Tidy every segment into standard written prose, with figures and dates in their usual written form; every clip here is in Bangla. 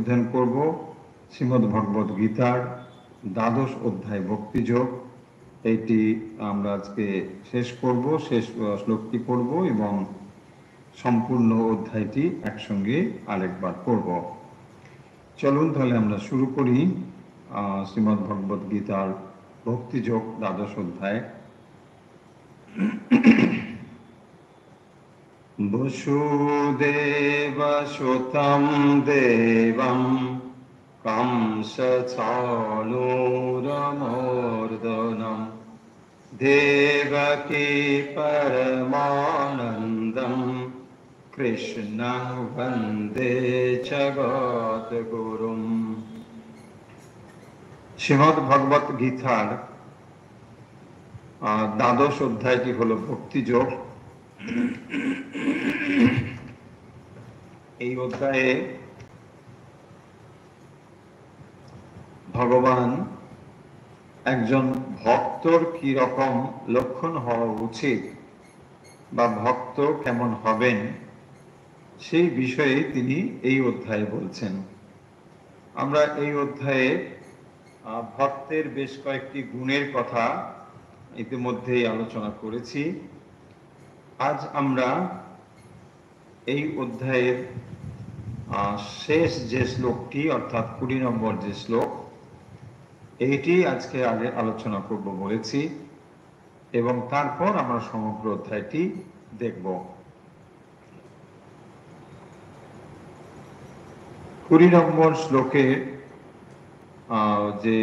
অধ্যয়ন করব শ্রীমদ্ ভগবদ গীতার দ্বাদশ অধ্যায় ভক্তিযোগ। এইটি আমরা আজকে শেষ করব, শেষ শ্লোকটি পড়ব এবং সম্পূর্ণ অধ্যায়টি একসঙ্গে আরেকবার পড়ব। চলুন তাহলে আমরা শুরু করি শ্রীমদ্ ভগবদ গীতার ভক্তিযোগ দ্বাদশ অধ্যায়। বসুদেবসুতং দেবং কংসচাণূরমর্দনম দেবকী পরমানন্দম কৃষ্ণং বন্দে জগদ্গুরুম। শ্রীমদ্ ভগবত গীতার দ্বাদশ অধ্যায়টি হল ভক্তিযোগ। এই অধ্যায়ে ভগবান একজন ভক্তর কি রকম লক্ষণ হওয়া উচিত বা ভক্ত কেমন হবেন সেই বিষয়ে তিনি এই অধ্যায়ে বলছেন। আমরা এই অধ্যায়ে ভক্তের বেশ কয়েকটি গুণের কথা ইতিমধ্যেই আলোচনা করেছি। আজ আমরা এই অধ্যায়ের শেষ যে শ্লোকটি অর্থাৎ 20 নম্বর যে শ্লোক, এইটি আজকে আগে আলোচনা করব বলেছি এবং তারপর আমরা সমগ্র অধ্যায়টি দেখব। 20 নম্বর শ্লোকে যে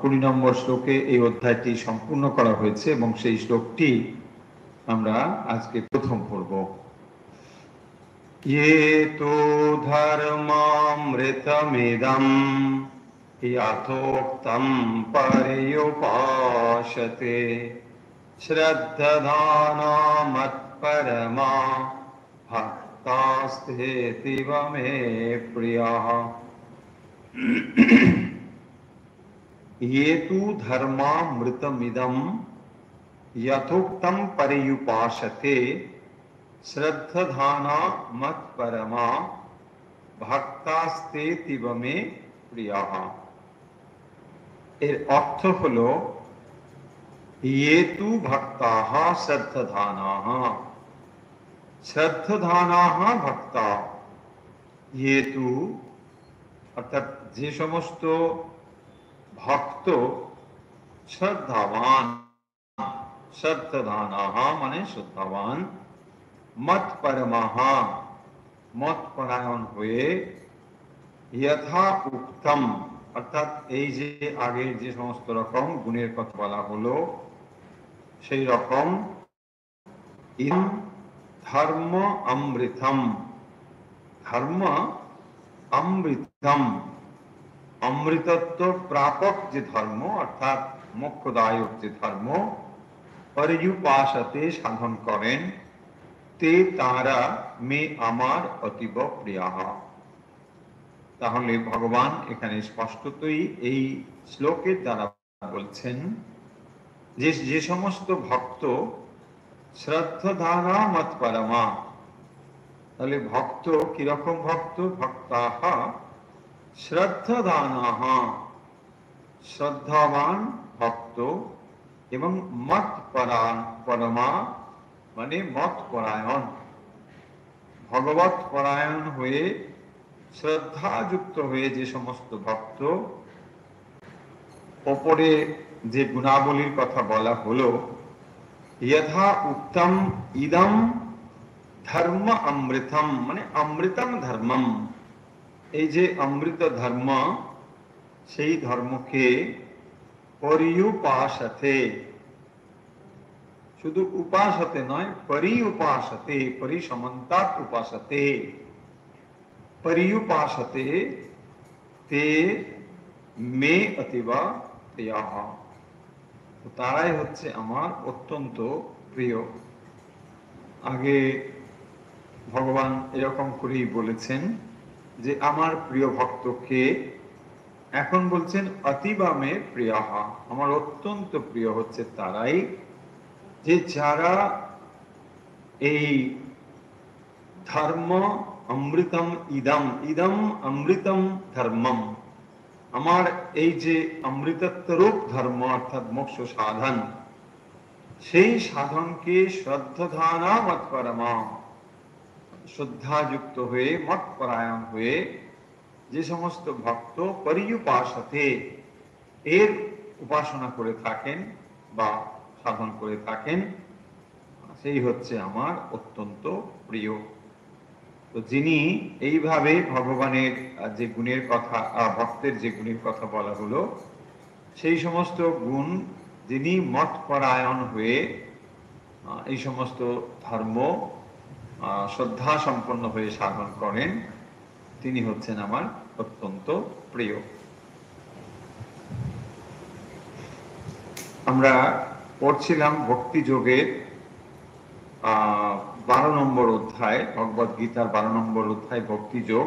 20 নম্বর শ্লোকে এই অধ্যায়টি সম্পূর্ণ করা হয়েছে এবং সেই শ্লোকটি আমরা আজকে প্রথম পড়ব। ये तो धर्मामृतमिदं यथोक्तं पर्युपासते श्रद्धाना मत्परमा भक्तास्तेऽतीव मे प्रियाः। ये तु धर्मामृतमिदं यथोक्तं पर्युपासते শ্রদ্ধানা মৎপরমা ভক্তাস্তেতীব মে প্রিয়াঃ। এর অর্থ হলো ये तु ভক্তাঃ শ্রদ্ধানাঃ শ্রদ্ধানাঃ ভক্তা। ये तु অর্থাৎ যে সমস্ত ভক্ত শ্রদ্ধাবান, শ্রদ্ধানাঃ মানে শ্রদ্ধাবান, মত পরমাহা মত পরায়ণ হয়ে, যথা উক্তম অর্থাৎ এই যে আগের যে সমস্ত রকম গুণের কথা বলা হলো সেই রকম, ইদম ধর্ম অমৃতম, ধর্ম অমৃতম অমৃতত্ব প্রাপক যে ধর্ম অর্থাৎ মোক্ষদায়ক যে ধর্ম, পর্যুপাসতে সাধন করেন, তে তারা মে আমার অতীব প্রিয়াঃ। তাহলে ভগবান এখানে স্পষ্টতই এই শ্লোকের দ্বারা বলছেন যে যে সমস্ত ভক্ত শ্রদ্ধানা মৎপরমা, তাহলে ভক্ত কিরকম ভক্ত? ভক্তাঃ শ্রদ্ধানাঃ শ্রদ্ধাবান ভক্ত এবং মত পরমা মানে মত পরায়ণ, ভগবত পরায়ণ হয়ে শ্রদ্ধাযুক্ত হয়ে যে সমস্ত ভক্ত। ওপরে যে গুণাবলীর কথা বলা হলো, যথা উক্তম ইদম ধর্ম অমৃতম মানে অমৃতম ধর্মম, এই যে অমৃত ধর্ম সেই ধর্মকে পর্যুপাসতে, শুধু উপাসতে নয়, পরিউপাসতে, পরিসমন্তাৎ উপাসতে, পরিউপাসতে তে মে অতীব প্রিয়াঃ, তারাই হচ্ছে আমার অত্যন্ত প্রিয়। আগে ভগবান এরকম করেই বলেছেন যে আমার প্রিয় ভক্তকে, এখন বলছেন অতীব মে প্রিয়াঃ, আমার অত্যন্ত প্রিয় হচ্ছে তারাই যে যারা এই ধর্ম অমৃতম ইদম ইদম অমৃতম ধর্মম, আমার এই যে অমৃতত্বরূপ ধর্ম অর্থাৎ মোক্ষ সাধন, সেই সাধনকে শ্রদ্ধাধানা মৎপরমা, শ্রদ্ধাযুক্ত হয়ে মৎপরায়ণ হয়ে যে সমস্ত ভক্ত পরিউপাসতে এর উপাসনা করে থাকেন বা সাধন করে থাকেন, সেই হচ্ছে আমার অত্যন্ত প্রিয়। তো যিনি এইভাবে ভগবানের যে গুণের কথা, ভক্তের যে গুণের কথা বলা হলো, সেই সমস্ত গুণ যিনি মৎপরায়ণ হয়ে এই সমস্ত ধর্ম শ্রদ্ধা সম্পন্ন হয়ে সাধন করেন, তিনি হচ্ছেন আমার অত্যন্ত প্রিয়। আমরা পড়ছিলাম ভক্তি যোগের 12 নম্বর অধ্যায়, ভগবদ গীতার 12 নম্বর অধ্যায় ভক্তি যোগ।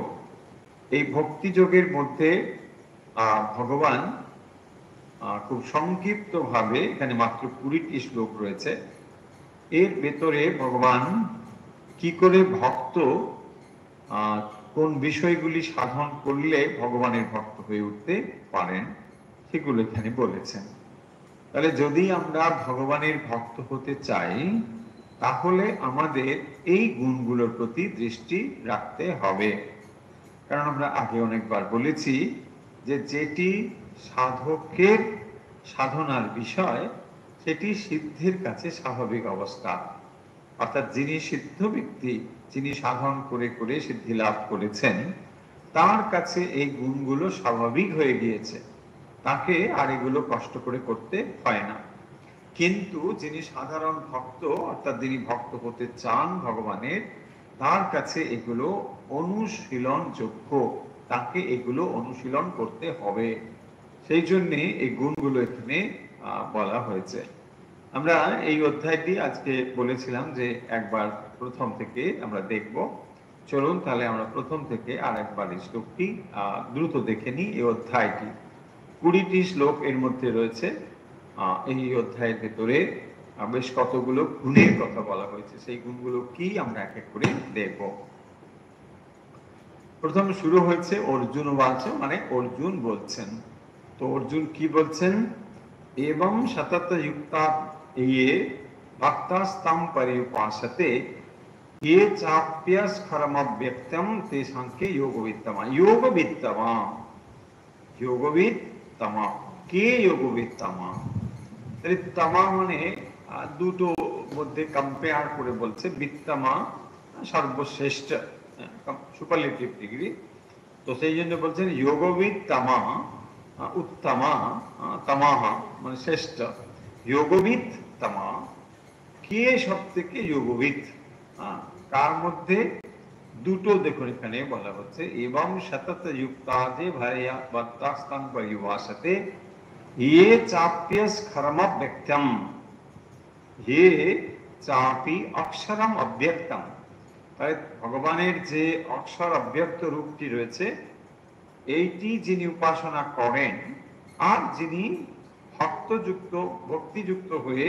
এই ভক্তি যোগের মধ্যে ভগবান খুব সংক্ষিপ্ত ভাবে, এখানে মাত্র 20টি শ্লোক রয়েছে, এর ভেতরে ভগবান কি করে ভক্ত কোন বিষয়গুলি সাধন করলে ভগবানের ভক্ত হয়ে উঠতে পারেন সেগুলো এখানে বলেছেন। তাহলে যদি আমরা ভগবানের ভক্ত হতে চাই, তাহলে আমাদের এই গুণগুলোর প্রতি দৃষ্টি রাখতে হবে। কারণ আমরা আগে অনেকবার বলেছি যে যেটি সাধকের সাধনার বিষয়, সেটি সিদ্ধির কাছে স্বাভাবিক অবস্থা। অর্থাৎ যিনি সিদ্ধ ব্যক্তি, যিনি সাধন করে করে সিদ্ধি লাভ করেছেন, তার কাছে এই গুণগুলো স্বাভাবিক হয়ে গিয়েছে, তাকে আর এগুলো কষ্ট করে করতে হয় না। কিন্তু যিনি সাধারণ ভক্ত, অর্থাৎ যিনি ভক্ত হতে চান ভগবানের, তার কাছে এগুলো অনুশীলন যোগ্য, তাকে এগুলো অনুশীলন করতে হবে। সেই জন্যে এই গুণগুলো এখানে বলা হয়েছে। আমরা এই অধ্যায়টি আজকে বলেছিলাম যে একবার প্রথম থেকে আমরা দেখব। চলুন তাহলে আমরা প্রথম থেকে আর একবার এই শ্লোকটি দ্রুত দেখে নিই। এই অধ্যায়টি 20টি শ্লোক এর মধ্যে রয়েছে। এই অধ্যায়ের ভেতরে বেশ কতগুলো গুণের কথা বলা হয়েছে, সেই গুণগুলো কি আমরা এক এক করে দেখব। প্রথম শুরু হয়েছে অর্জুন বাচ, মানে অর্জুন বলছেন। তো অর্জুন কি বলছেন? এবং সতত যুক্তা ये भक्तास्तं पर्युपासते ये चाप्यस्खरमव्यक्तं तेषां के योगवित्तमा। योगवित्तमा, योगवित्तमा, কে যোগবিত্তমা? তমা মানে দুটো মধ্যে কম্পেয়ার করে বলছে, বিত্তমা সর্বশ্রেষ্ঠ, সুপারলেটিভ ডিগ্রি। তো সেই জন্য বলছেন যোগবিত্তমা, উত্তমা, তমাহা মানে শ্রেষ্ঠ, যোগবিদ তমা, কে সব থেকে যোগবিদ? কার মধ্যে? দুটো দেখুন এখানে বলা হচ্ছে, এবং সতত যুক্তাদে ভায়া ভক্তাস্তাং পরিভাষতে ये चाप्यस्खरम अव्यक्तम, ये চাপি অক্ষরম অব্যক্তম। তাই ভগবানের যে অক্ষর অব্যক্ত রূপটি রয়েছে, এইটি যিনি উপাসনা করেন আর যিনি ভক্তযুক্ত ভক্তিযুক্ত হয়ে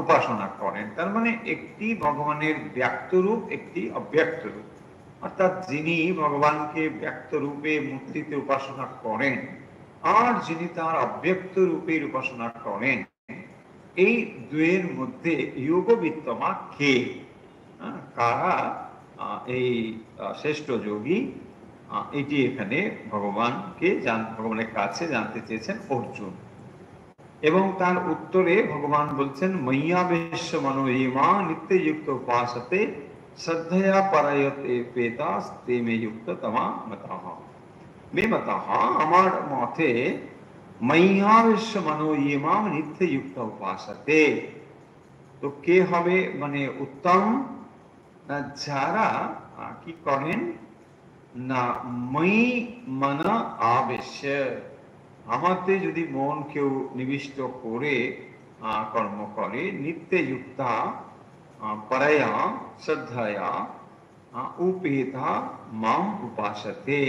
উপাসনা করেন, তার মানে একটি ভগবানের ব্যক্ত রূপ, একটি অব্যক্ত রূপ। অর্থাৎ যিনি ভগবানকে ব্যক্ত রূপে মূর্তিতে উপাসনা করেন আর যিনি তার অব্যক্ত রূপের উপাসনা করেন, এই দুয়ের মধ্যে যোগবিত্তমা কে? কারা এই শ্রেষ্ঠ যোগী? এটি এখানে ভগবানের কাছে জানতে চেয়েছেন অর্জুন। এবং তার উত্তরে ভগবান বলছেন, ময়্যাবেশ্য মনোহিমা নিত্যযুক্ত উপাসতে শ্রদ্ধয়া পরায়তে পেতাস তে মে যুক্ত তমা মতঃ। মে মতঃ, আমার মতে ময়্যাবেশ্য মনোহিমা নিত্যযুক্ত উপাসতে। তো কে হবে মানে উত্তম? যারা কি করেন না, মই মন আবেশ্য, আমাতে যদি মন কেউ নিবিষ্ট করে কর্ম করে, নিত্যযুক্তা পরয়া শ্রদ্ধয়া উপেতা মাম উপাসতে।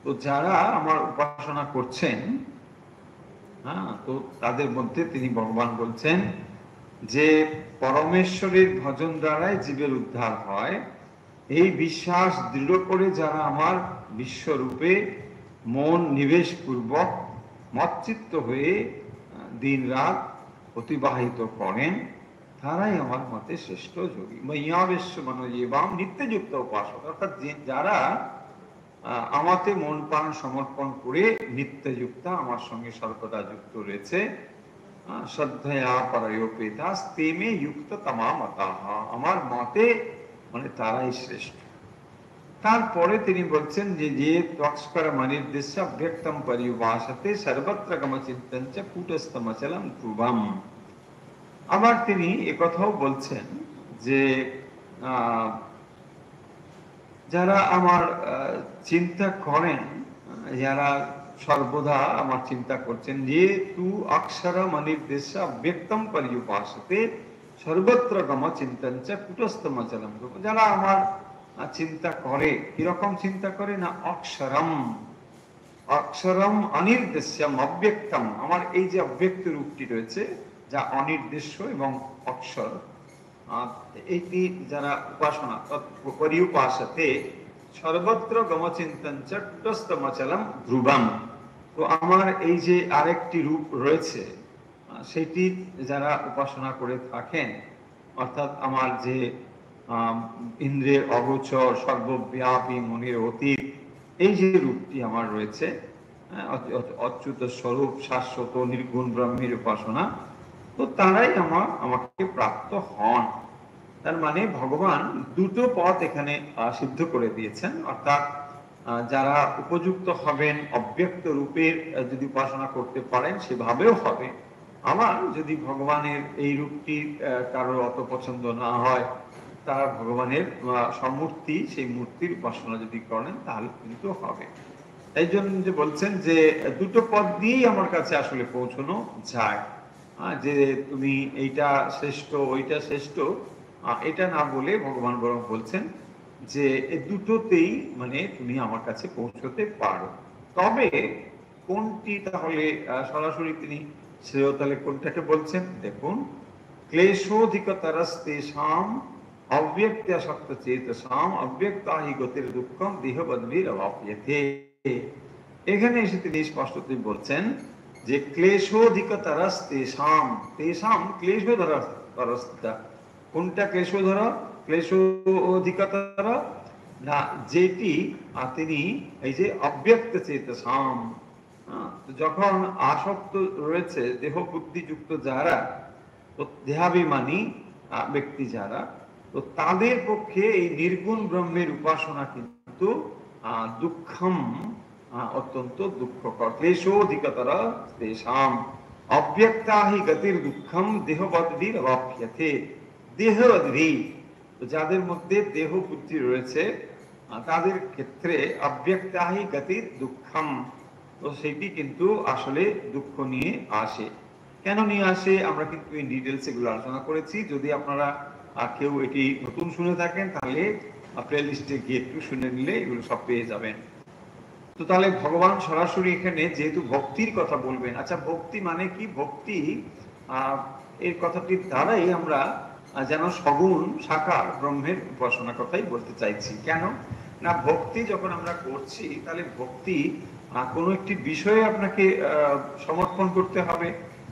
তো যারা আমার উপাসনা করছেন, তো তাদের মধ্যে তিনি ভগবান বলছেন যে পরমেশ্বরের ভজন দ্বারাই জীবের উদ্ধার হয়, এই বিশ্বাস দৃঢ় করে যারা আমার বিশ্বরূপে মন নিবেশ পূর্বক মচ্চিত্ত হয়ে দিন রাত অতিবাহিত করেন, তারাই আমার মতে শ্রেষ্ঠ যোগী। ময়্যাবেশ্য মনোজীবাম নিত্যযুক্ত উপাসক, অর্থাৎ যারা আমাকে মন প্রাণ সমর্পণ করে নিত্যযুক্ত আমার সঙ্গে সর্বদা যুক্ত রয়েছে, শ্রদ্ধয়া পরয়োপেতাস তেমে যুক্ত তমামতাহ, আমার মতে মানে তারাই শ্রেষ্ঠ। তারপরে তিনি বলছেন যে যে ত্বক্স্কর মনির্দেশ্য অব্যক্তম পরিভাষতে সর্বত্র গমচিন্তঞ্চ কূটস্থমচলম ধ্রুবম। আবার তিনি একথাও বলছেন যে যারা আমার চিন্তা করেন, যারা সর্বদা আমার চিন্তা করছেন, যে তু অক্ষর মনির্দেশ অব্যক্তম পরিউপাসতে সর্বত্র গম চিন্তঞ্চ কুটস্থমচলম, যারা আমার চিন্তা করে, কিরকম চিন্তা করে না, অক্ষরম অক্ষরম অনির্দেশ্যম অব্যক্তম, আমার এই যে অব্যক্ত রূপটি রয়েছে যা অনির্দেশ্য এবং অক্ষর, এইটি যারা উপাসনা পরিউপাসতে সর্বত্র গমচিন্তঞ্চ কুটস্থমচলম ধ্রুবম। তো আমার এই যে আরেকটি রূপ রয়েছে সেটি যারা উপাসনা করে থাকেন, অর্থাৎ আমার যে ইন্দ্রিয়ের অগোচর সর্বব্যাপী মনের অতীত এই যে রূপটি আমার রয়েছে, অচ্যুত স্বরূপ শাশ্বত নির্গুণ ব্রহ্মের উপাসনা, তো তারাই আমাকে প্রাপ্ত হন। তার মানে ভগবান দুটো পথ এখানে সিদ্ধ করে দিয়েছেন, অর্থাৎ যারা উপযুক্ত হবেন অব্যক্ত রূপের যদি উপাসনা করতে পারেন সেভাবেও হবে। আবার যদি ভগবানের এই রূপটি কারোর অত পছন্দ না হয়, তারা ভগবানের সমূর্তি সেই মূর্তির উপাসনা যদি করেন তাহলে কিন্তু হবে। এই জন্য যে বলছেন যে দুটো পথ দিয়েই আমার কাছে আসলে পৌঁছানো যায়, যে তুমি এইটা শ্রেষ্ঠ ওইটা শ্রেষ্ঠ এটা না বলে ভগবান বরং বলছেন যে এই দুটোতেই মানে তুমি আমার কাছে পৌঁছতে পারো। তবে কোনটি তাহলে সরাসরি তিনি শ্রেয়, তাহলে কোনটাকে বলছেন দেখুন, ক্লেশোধিকতরস্তেষাম অব্যক্তাসক্ত চেতসাম অব্যক্তাহি গতির দুঃখম দেহবদ্ভির অবাপ্যতে। এখানে এসে তিনি স্পষ্টতই বলছেন যে ক্লেশোধিকতরস্তেষাম, তেষাম ক্লেশোধরস্তরস্তা, কোনটা ক্লেশোধর, ক্লেশ অধিকতর না যেটি তিনি এই যে অব্যক্ত চেতসাম, যখন আসক্ত রয়েছে দেহ বুদ্ধিযুক্ত যারা, তো দেহাভিমানী ব্যক্তি যারা, তো তাদের পক্ষে এই নির্গুণ ব্রহ্মের উপাসনা কিন্তু দুঃখম, অত্যন্ত দুঃখকর। ক্লেশোধিকতর তেষাম অব্যক্তাহি গতির দুঃখম দেহবদ্ভির অবাপ্যতে। দেহবদ্ভি, যাদের মধ্যে দেহ বুদ্ধি রয়েছে তাদের ক্ষেত্রে অব্যক্তাহি গতির দুঃখম, তো সেটি কিন্তু আসলে দুঃখ নিয়ে আসে। কেন নিয়ে আসে আমরা কিন্তু ইন ডিটেলস এগুলো আলোচনা করেছি। যদি আপনারা কেউ এটি নতুন শুনে থাকেন তাহলে প্লে লিস্টে গিয়ে একটু শুনে নিলে এগুলো সব পেয়ে যাবেন। তো তাহলে ভগবান সরাসরি এখানে যেহেতু ভক্তির কথা বলবেন, আচ্ছা ভক্তি মানে কি? ভক্তি এই কথাটির দ্বারাই আমরা যেন সগুণ সাকার ব্রহ্মের উপাসনা কথাই বলতে চাইছি। কেন না, ভক্তি যখন আমরা করছি তাহলে ভক্তি কোনো একটি বিষয়ে আপনাকে সমর্পণ করতে হবে,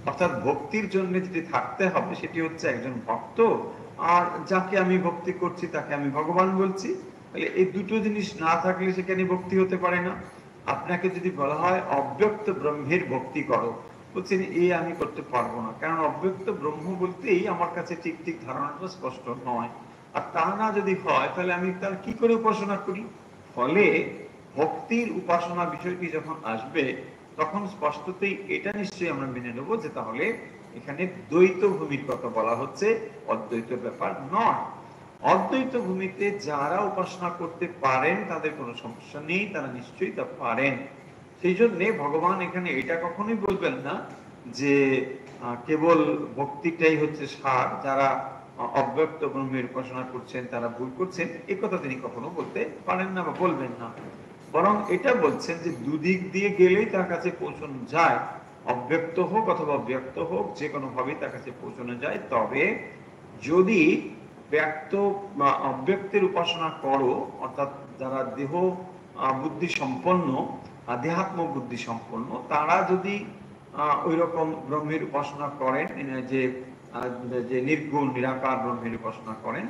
অর্থাৎ ভক্তির জন্য যেটি থাকতে হবে সেটি হচ্ছে একজন ভক্ত, আর যাকে আমি ভক্তি করছি তাকে আমি ভগবান বলছি। তাহলে এই দুটো জিনিস না থাকলে সেখানে ভক্তি হতে পারে না। আপনাকে যদি বলা হয় অব্যক্ত ব্রহ্মের ভক্তি করো, বলছেন এই আমি করতে পারবো না, কারণ অব্যক্ত ব্রহ্ম বলতেই আমার কাছে ঠিক ঠিক ধারণাটা স্পষ্ট নয়। আর তা না যদি হয় তাহলে আমি তার কি করে উপাসনা করি? ফলে ভক্তির উপাসনা বিষয়টি যখন আসবে তখন স্পষ্টতই এটা নিশ্চয়ই আমরা মেনে নেব যে তাহলে এখানে দ্বৈত ভূমির কথা বলা হচ্ছে, অদ্বৈত ব্যাপার নয়। অদ্বৈত ভূমিতে যারা উপাসনা করতে পারেন তাদের কোনো সমস্যা নেই, তারা নিশ্চয়ই তা পারেন। সেই জন্যে ভগবান এখানে এটা কখনোই বলবেন না যে কেবল ভক্তিটাই হচ্ছে সার, যারা অব্যক্ত ব্রহ্মের উপাসনা করছেন তারা ভুল করছেন, এ কথা তিনি কখনো বলতে পারেন না বা বলবেন না। বরং এটা বলছেন যে দুদিক দিয়ে গেলেই তার কাছে পৌঁছানো যায়, অব্যক্ত হোক অথবা ব্যক্ত হোক যে কোনো ভাবে তার কাছে পৌঁছানো যায়। তবে যদি ব্যক্ত বা অব্যক্তের উপাসনা করো, অর্থাৎ যারা দেহ বুদ্ধি সম্পন্ন, দেহাত্ম বুদ্ধি সম্পন্ন, তারা যদি ওই রকম ব্রহ্মের উপাসনা করেন, যে যে নির্গুণ নিরাকার ব্রহ্মের উপাসনা করেন,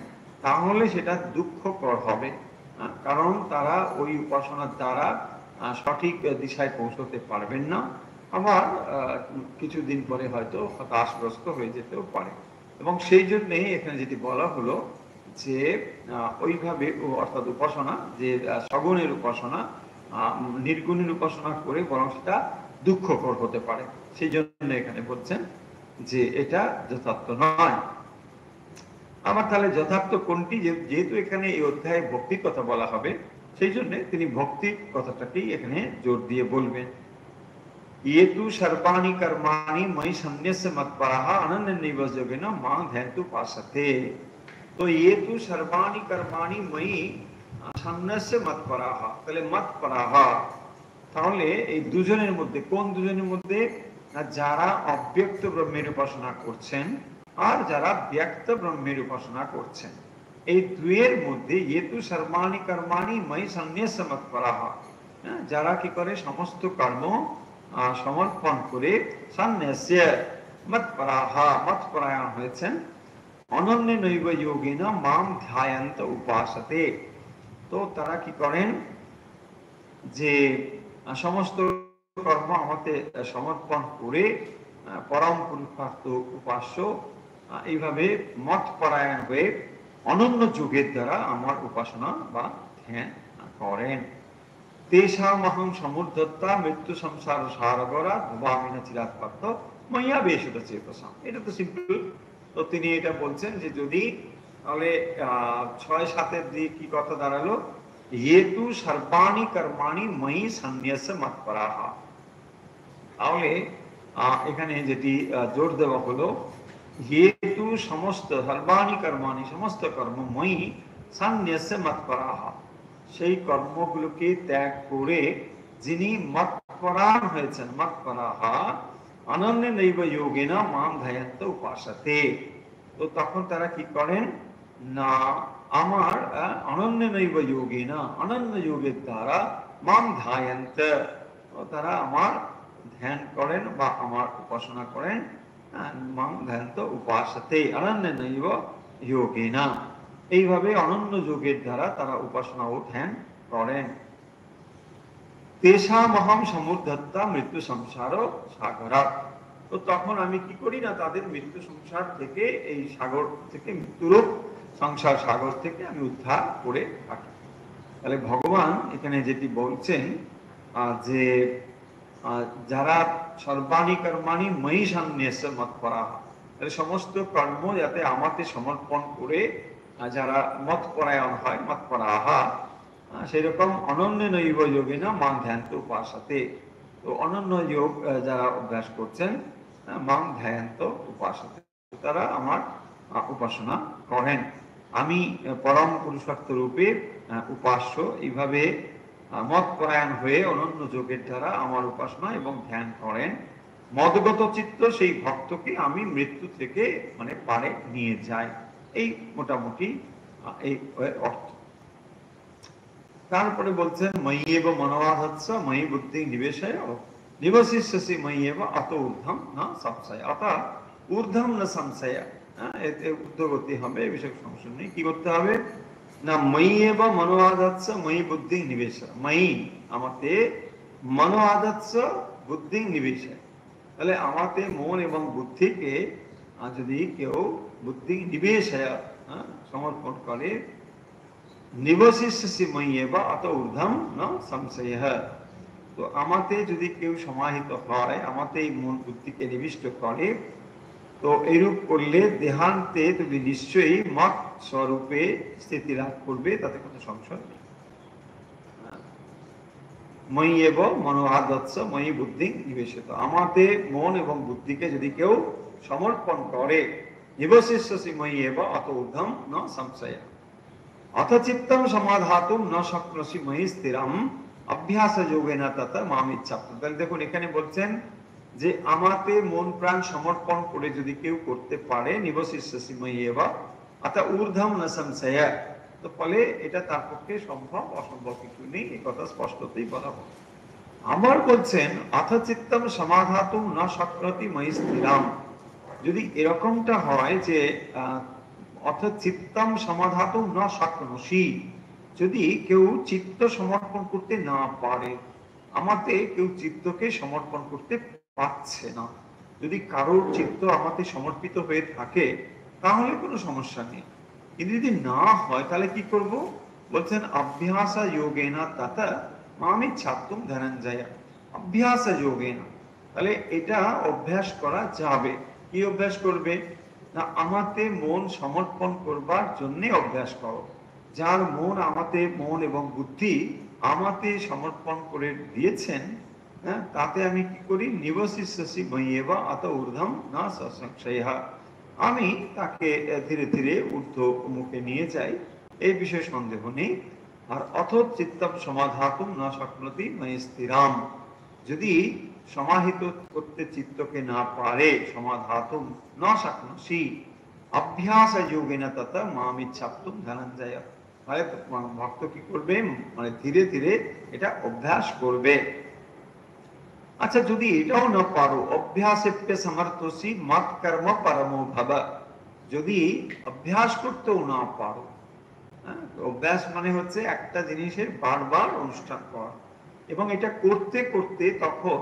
তাহলে সেটা দুঃখকর হবে। কারণ তারা ওই উপাসনার দ্বারা সঠিক দিশায় পৌঁছতে পারবেন না, আবার কিছুদিন পরে হয়তো হতাশগ্রস্ত হয়ে যেতেও পারে। এবং সেই জন্যে এখানে যেটি বলা হলো যে ওইভাবে, অর্থাৎ উপাসনা, যে সগুণের উপাসনা নির্গুণের উপাসনা করে বরং সেটা দুঃখকর হতে পারে। সেই জন্য এখানে বলছেন যে এটা যথার্থ নয়। আবার তাহলে যথার্থ কোনটি? যেহেতু এখানে এই অধ্যায়ে ভক্তির কথা বলা হবে, সেই জন্য তিনি ভক্তির কথাটাকেই এখানে জোর দিয়ে বলবেন। ये तु सर्वाणि कर्माणि मयि सन्न्यस्य मत्परः अनन्येनैव योगेन मां ध्यायन्तु उपासते। तो ये तु सर्वाणि कर्माणि मयि सन्न्यस्य मत्परः, তাহলে মৎপরাহ, তাহলে এই দুজনের মধ্যে, কোন দুজনের মধ্যে? যারা অব্যক্ত ব্রহ্মের উপাসনা করছেন আর যারা ব্যক্ত ব্রহ্মের উপাসনা করছেন, এই দুয়ের মধ্যে ये तु सर्वाणि कर्माणि मयि सन्न्यस्य मत्परः, যারা কি করে সমস্ত কর্ম সমর্পণ করে সন্ন্যাস্য মৎপরাহ, মৎপরায়ণ হয়েছেন, অনন্যেনৈব যোগেন মাম ধ্যায়ন্ত উপাসতে। তো তারা কি করেন? যে সমস্ত কর্ম আমাকে সমর্পণ করে পরম পুরুষার্থ উপাস্য এইভাবে মৎপরায়ণ হয়ে অনন্য যোগের দ্বারা আমার উপাসনা বা ধ্যান করেন। তেষামহং সমুদ্ধত্তা মৃত্যু সংসার সারগরা ভবামিনা চিরাৎপাত্য মইয়া বেশুত চেতসাম। এটা তো সিম্পল। তো তিনি এটা বলছেন যে যদি, তাহলে 6-7 দিয়ে কি কথা দাঁড়ালো? হেতু সর্বাণি কর্মাণি ময়ি সন্ন্যাস মৎপরাহ। তাহলে এখানে যেটি জোর দেওয়া হলো, হেতু সমস্ত সর্বাণি কর্মাণি, সমস্ত কর্ম, ময়ি সন্ন্যাস মৎপরাহ, সেই কর্মগুলোকে ত্যাগ করে যিনি মৎপরায়ণ হয়েছেন, মৎপরাহ অনন্যেনৈব যোগেন মাম ধ্যায়ন্ত উপাসতে। তো তখন তারা কি করেন না, আমার অনন্যেনৈব যোগেন, অনন্য যোগের দ্বারা মাম ধ্যায়ন্ত, তারা আমার ধ্যান করেন বা আমার উপাসনা করেন, মাম ধ্যায়ন্ত উপাসতে অনন্যেনৈব যোগেন, এইভাবে অনন্য যোগের দ্বারা তারা উপাসনা ও ধ্যান করেন। তেষামহং সমুদ্ধত্তা মৃত্যু সংসার সাগরা। তো তখন আমি কি করি না, তাদের মৃত্যু সংসার থেকে, এই সাগর থেকে, মৃত্যুরূপ সংসার সাগর থেকে আমি উদ্ধার করে থাকি। তাহলে ভগবান এখানে যেটি বলছেন যে যারা সর্বাণি কর্মাণি ময়ি সন্ন্যাস মৎপরাহ, তাহলে সমস্ত কর্ম যাতে আমাকে সমর্পণ করে যারা মৎপরায়ণ হয়, মৎপরাহ, সেরকম অনন্যেনৈব যোগেন মাং ধ্যায়ন্ত উপাসতে। তো অনন্য যোগ যারা অভ্যাস করছেন, মাং ধ্যায়ন্ত উপাসতে, তারা আমার উপাসনা করেন। আমি পরম পুরুষার্থ রূপে উপাস্য, এইভাবে মৎপরায়ণ হয়ে অনন্য যোগের দ্বারা আমার উপাসনা এবং ধ্যান করেন। মদগত চিত্ত সেই ভক্তকে আমি মৃত্যু থেকে মানে পারে নিয়ে যাই। এই মোটামুটি এই অর্থ। তারপরে বলছেন ময়্যেব মনোবাধৎস ময়ি বুদ্ধি নিবেশয় নিবশিষ্যসি ময়্যেব অত ঊর্ধ্বম না সংশয়। অর্থাৎ ঊর্ধ্বম না সংশয়, এতে ঊর্ধ্বগতি হবে, বিষয় সংশয় নেই। কি করতে হবে না, ময়্যেব মনোবাধৎস ময়ি বুদ্ধি নিবেশ, ময়ি আমাতে, মনোবাধৎস বুদ্ধি নিবেশয়, তাহলে আমাতে মন এবং বুদ্ধিকে যদি কেউ বুদ্ধি নিবেশয় সমর্পণ করে, নিবশিষ্যসি ময়্যেব অত ঊর্ধ্বম ন সংশয়ঃ। তো আমাতে যদি কেউ সমাহিত হয়, আমাতে এই মন বুদ্ধিকে নিবিষ্ট করে, তো এইরূপ করলে দেহান্তে তুমি নিশ্চয়ই মত স্বরূপে স্থিতি লাভ করবে, তাতে কোনো সংশয় নেই। ময়্যেব মনোবাধৎস ময়ি বুদ্ধি নিবেশিত, আমাতে মন এবং বুদ্ধিকে যদি কেউ সমর্পণ করে, নিবশিষ্যসি ময়্যেব অত ঊর্ধ্বম ন সংশয়ঃ। অথ চিত্তম সমাধাতুম ন শক্নোসি ময়ি স্থিরম অভ্যাস যোগেন তত মাম ইচ্ছাপ্ত। তাহলে দেখুন এখানে বলছেন যে আমাতে মন প্রাণ সমর্পণ করে যদি কেউ করতে পারে, নিবশিষ্যসি ময়্যেব অতঃ ঊর্ধ্বম ন সংশয়। তো ফলে এটা তার পক্ষে সম্ভব, অসম্ভব কিছু নেই, এই কথা স্পষ্টতই বলা হয়। আবার বলছেন অথ চিত্তম সমাধাতুম ন শক্নোতি ময়ি স্থিরাম। যদি এরকমটা হয় যে অথ চিত্তম সমাধাতুম ন শক্নোষি, যদি কেউ চিত্ত সমর্পণ করতে না পারে, আমাতে কেউ চিত্তকে সমর্পণ করতে পারছে না, যদি কারোর চিত্ত আমাতে সমর্পিত হয়ে থাকে তাহলে কোনো সমস্যা নেই। কিন্তু যদি না হয় তাহলে কি করব? বলছেন অভ্যাস যোগেনা তথা মামি ছাত্তুম ধনঞ্জয়। অভ্যাস যোগেনা, তাহলে এটা অভ্যাস করা যাবে। কি অভ্যাস করবে? না আমাতে মন সমর্পণ করবার জন্য অভ্যাস করো। যার মন আমাতে, মন এবং বুদ্ধি আমাতে সমর্পণ করে দিয়েছেন, হ্যাঁ, তাতে আমি কি করি? নিবশিষ্যসি ময়্যেবা অত ঊর্ধ্বম না সংশয়ঃ। আমি তাকে ধীরে ধীরে ঊর্ধ্ব মুখে নিয়ে যাই, এই বিষয়ে সন্দেহ নেই। আর অথ চিত্তম সমাধাতুম না শক্নোতি ময়ি স্থিরাম, যদি সমাহিত করতে চিত্তকে না পারে, সমাধাতুম না শক্নোষি অভ্যাস যোগেন তথা মামিচ্ছাপ্তুম ধনঞ্জয়, তাহলে ভক্ত কি করবে? মানে ধীরে ধীরে এটা অভ্যাস করবে। আচ্ছা, যদি এটাও না পারো, অভ্যাসেপ্য সমর্থসি মত কর্ম পরমো ভব, যদি অভ্যাস করতেও না পারো, হ্যাঁ, অভ্যাস মানে হচ্ছে একটা জিনিসের বারবার অনুষ্ঠান করা, এবং এটা করতে করতে তখন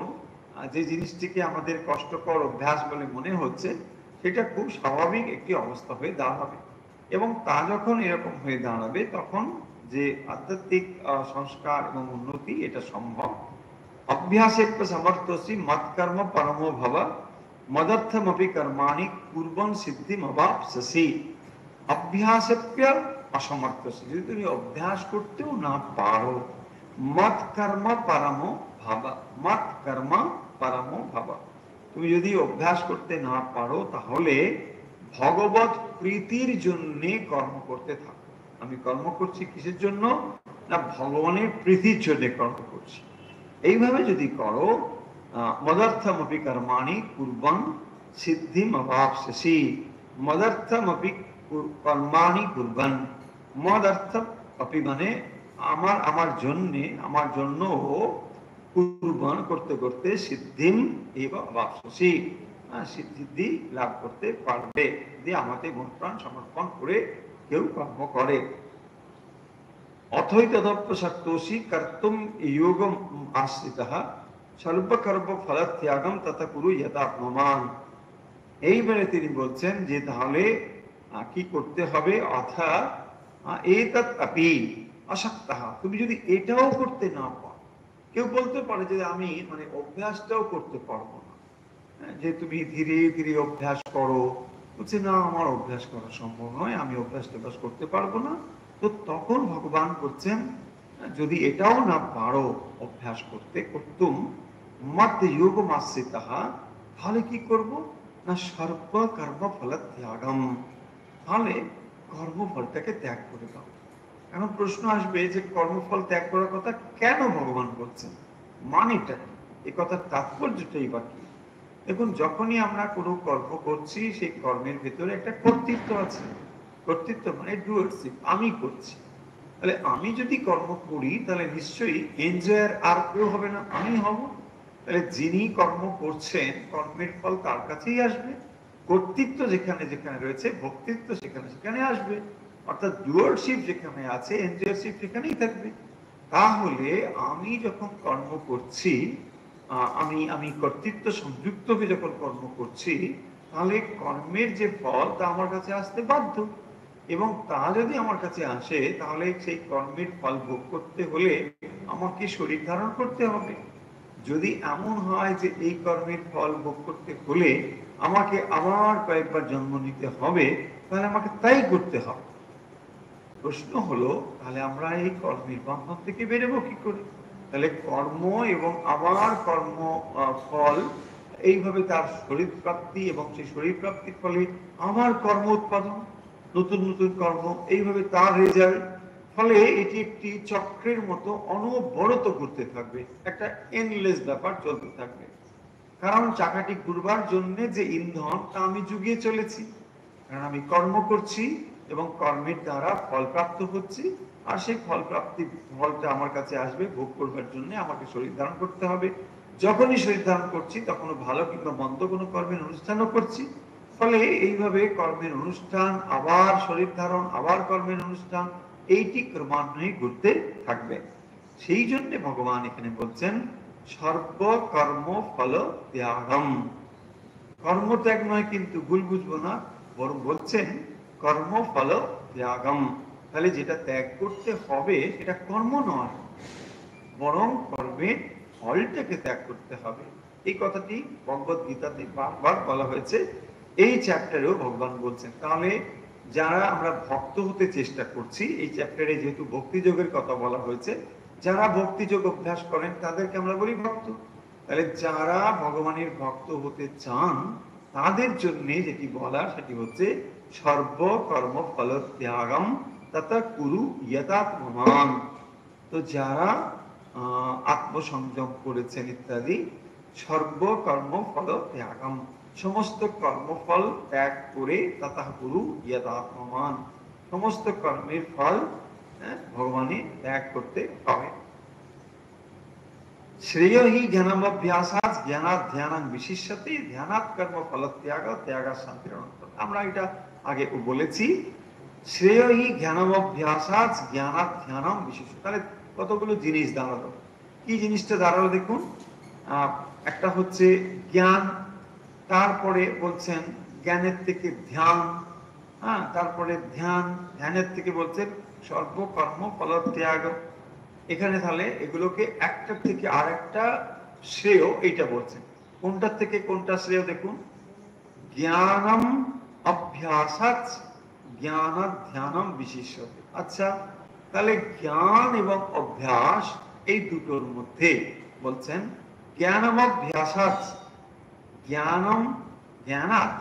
যে জিনিসটিকে আমাদের কষ্টকর অভ্যাস বলে মনে হচ্ছে সেটা খুব স্বাভাবিক একটি অবস্থা হয়ে দাঁড়াবে। এবং তা যখন এরকম হয়ে দাঁড়াবে তখন যে আধ্যাত্মিক সংস্কার এবং উন্নতি এটা সম্ভব। অভ্যাসেপ্য সমর্থসি মৎকর্ম পরমো ভব মদর্থমপি কর্মাণি কুর্বন সিদ্ধিম অবাপ্স্যসি। অভ্যাসেপ্য অসমর্থসি, যদি তুমি অভ্যাস করতেও না পারো, মত কর্ম পরমো ভব, মত কর্ম পরমো ভব, তুমি যদি অভ্যাস করতে না পারো তাহলে ভগবত প্রীতির জন্য কর্ম করতে থাকো। আমি কর্ম করছি কিসের জন্য? না ভগবানের প্রীতির জন্য কর্ম করছি। এইভাবে যদি করো, মদর্থমপি কর্মাণি কুর্বন সিদ্ধিম অবাপ্স্যসি। মদর্থমপি কর্মাণি কুর্বন, মদর্থ অপি মানে আমার, আমার জন্যে, আমার জন্য কুর্বন করতে করতে সিদ্ধিম এব অবাপ্স্যসি, সিদ্ধি লাভ করতে পারবে যদি আমাদের মন প্রাণ সমর্পণ করে কেউ কর্ম করে। অথৈতদপ্যসক্তোষি কর্তুম যোগম আশ্রিতঃ সর্বকর্ম ফলত্যাগম তথা কুরু যথাত্মমান। এইবারে তিনি বলছেন যে তাহলে কি করতে হবে? অথা এতৎ আপি আসক্তঃ, তুমি যদি এটাও করতে না পারো, কেউ বলতে পারে যে আমি মানে অভ্যাসটাও করতে পারবো না, যে তুমি ধীরে ধীরে অভ্যাস করো, বলছে না আমার অভ্যাস করা সম্ভব নয়, আমি অভ্যাস টভ্যাস করতে পারবো না। তো তখন ভগবান বলছেন যদি এটাও না পারো অভ্যাস করতে, করতুম মত যোগ আশ্রিতঃ, তাহলে কি করব? না সর্ব কর্ম ফল ত্যাগম, তাহলে কর্মফলটাকে ত্যাগ করে দাও। এখন প্রশ্ন আসবে যে কর্মফল ত্যাগ করার কথা কেন ভগবান বলছেন, মানেটা এই কথার তাৎপর্যটাই বা কি? দেখুন, যখনই আমরা কোনো কর্ম করছি সেই কর্মের ভেতরে একটা কর্তৃত্ব আছে। কর্তৃত্ব মানে ডুয়ারশিপ, আমি করছি। তাহলে আমি যদি কর্ম করি তাহলে নিশ্চয়ই এনজয়ার আর কেউ হবে না, আমি হব। তাহলে যিনি কর্ম করছেন কর্মের ফল তার কাছেই আসবে। কর্তৃত্ব যেখানে যেখানে রয়েছে ভক্তিত্ব সেখানে সেখানে আসবে, অর্থাৎ ডুয়ারশিপ যেখানে আছে এনজয়ারশিপ সেখানেই থাকবে। তাহলে আমি যখন কর্ম করছি, আমি আমি কর্তৃত্ব সংযুক্ত হয়ে যখন কর্ম করছি, তাহলে কর্মের যে ফল তা আমার কাছে আসতে বাধ্য। এবং তা যদি আমার কাছে আসে তাহলে সেই কর্মের ফল ভোগ করতে হলে আমাকে শরীর ধারণ করতে হবে। যদি এমন হয় যে এই কর্মের ফল ভোগ করতে হলে আমাকে আবার কয়েকবার জন্ম নিতে হবে, তাহলে আমাকে তাই করতে হবে। প্রশ্ন হলো তাহলে আমরা এই কর্মের বন্ধন থেকে বেরোবো কি করে? তাহলে কর্ম এবং আবার কর্ম ফল, এইভাবে তার শরীর প্রাপ্তি, এবং সেই শরীর প্রাপ্তির ফলে আবার কর্ম উৎপাদন, নতুন নতুন কর্ম, এইভাবে তার রেজাল্ট। ফলে এটি একটি চক্রের মতো অনবরত ঘুরতে থাকবে, একটা এন্ডলেস ব্যাপার চলতে থাকবে। কারণ চাকাটি ঘুরবার জন্য যে ইন্ধন তা আমি জুগিয়ে চলেছি, কারণ আমি কর্ম করছি, এবং কর্মের দ্বারা ফল প্রাপ্ত হচ্ছি, আর সেই ফল প্রাপ্তি ফলটা আমার কাছে আসবে ভোগ করবার জন্য আমাকে শরীর ধারণ করতে হবে। যখনই শরীর ধারণ করছি তখনও ভালো কিংবা মন্দ কোনো কর্মের অনুষ্ঠানও করছি। ফলে এইভাবে কর্মের অনুষ্ঠান, আবার শরীর ধারণ, আবার কর্মের অনুষ্ঠান, এইটি ক্রমান্বয়ে ঘুরতে থাকবে। সেই জন্য ভগবান এখানে বলছেন সর্বকর্ম ফল ত্যাগম। কর্মত্যাগ নয় কিন্তু, ভুল বুঝবো না, বরং বলছেন কর্ম ফল ত্যাগম। তাহলে যেটা ত্যাগ করতে হবে সেটা কর্ম নয়, বরং কর্মের ফলটাকে ত্যাগ করতে হবে। এই কথাটি ভগবত গীতাতে বারবার বলা হয়েছে, এই চ্যাপ্টারেও ভগবান বলছেন। তাহলে যারা আমরা ভক্ত হতে চেষ্টা করছি, এই চ্যাপ্টারে যেহেতু ভক্তিযোগের কথা বলা হয়েছে, যারা ভক্তিযোগ অভ্যাস করেন তাদেরকে আমরা বলি ভক্ত। তাহলে যারা ভগবানের ভক্ত হতে চান তাদের জন্য যেটি বলার সেটি হচ্ছে সর্বকর্ম ফল ত্যাগম তথা কুরু ইয়তাত্মমান। তো যারা আত্মসংযম করেছেন ইত্যাদি, সর্বকর্ম ফল ত্যাগম, সমস্ত কর্মফল ত্যাগ করে তথা কুরু ইয়তাত্মমান, সমস্ত কর্মের ফল ভগবানে ত্যাগ করতে হবে। শ্রেয় হি জ্ঞানাভ্যাসাৎ জ্ঞানাৎ ধ্যানাং বিশিষ্যতে ধ্যানাৎ কর্ম ফল ত্যাগ ত্যাগা শান্তির অনন্তর। আমরা এটা আগে বলেছি, শ্রেয় হি জ্ঞানাভ্যাসাৎ জ্ঞানাৎ ধ্যানাং বিশিষ্য। তাহলে কতগুলো জিনিস দাঁড়ালো। কি জিনিসটা দাঁড়ালো দেখুন, একটা হচ্ছে জ্ঞান, তারপরে বলছেন জ্ঞানের থেকে ধ্যান, হ্যাঁ, তারপরে ধ্যান, ধ্যানের থেকে বলছেন সর্বকর্ম ফল ত্যাগ। এখানে তাহলে এগুলোকে একটা থেকে আরেকটা শ্রেয় এইটা বলছেন। কোনটার থেকে কোনটা শ্রেয় দেখুন, জ্ঞানম অভ্যাসাৎ জ্ঞানাৎ ধ্যানম বিশিষ্যতে। আচ্ছা, তাহলে জ্ঞান এবং অভ্যাস এই দুটোর মধ্যে বলছেন জ্ঞানম অভ্যাসাৎ জ্ঞানম জ্ঞানাৎ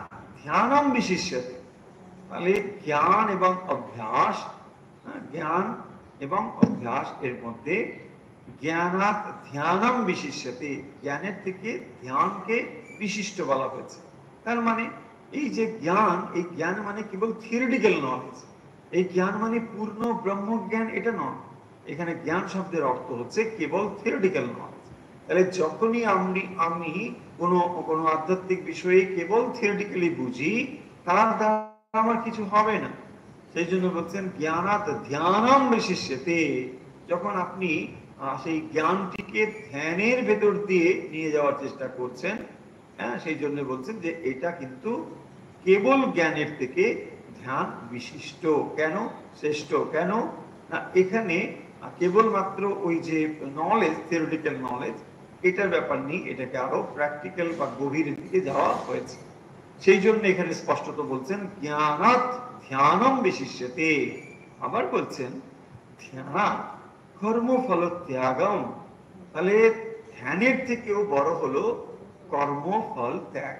ধ্যানম বিশিষ্যতে। তাহলে জ্ঞান এবং অভ্যাস, জ্ঞান এবং অভ্যাস এর মধ্যে জ্ঞানাৎ ধ্যানম বিশিষ্যতে, জ্ঞানের থেকে ধ্যানকে বিশিষ্ট বলা হয়েছে। তার মানে এই যে জ্ঞান, এই জ্ঞান মানে কেবল থিওরিটিক্যাল নলেজ, এই জ্ঞান মানে পূর্ণ ব্রহ্মজ্ঞান এটা নয়। এখানে জ্ঞান শব্দের অর্থ হচ্ছে কেবল থিওরিটিক্যাল নলেজ। তাহলে যখনই আমি কোনো আধ্যাত্মিক বিষয়ে কেবল থিওরিটিক্যালি বুঝি, তার দ্বারা আমার কিছু হবে না। সেই জন্য বলছেন জ্ঞানাৎ ধ্যানম বিশিষ্যতে। যখন আপনি সেই জ্ঞানটিকে ধ্যানের ভেতর দিয়ে নিয়ে যাওয়ার চেষ্টা করছেন, হ্যাঁ, সেই জন্য বলছেন যে এটা কিন্তু কেবল জ্ঞানের থেকে ধ্যান বিশিষ্ট। কেন শ্রেষ্ঠ? কেন না, এখানে কেবলমাত্র ওই যে নলেজ, থিওরিটিক্যাল নলেজ, এটার ব্যাপার নেই, এটাকে আরো প্র্যাকটিক্যাল বা গভীরের দিকে যাওয়া হয়েছে। সেই জন্য এখানে স্পষ্টত বলছেন জ্ঞানাৎ ধ্যানম বিশিষ্যতে। আবার বলছেন ধ্যানাৎ কর্মফল ত্যাগম। তাহলে ধ্যানের থেকেও বড় হলো কর্মফল ত্যাগ।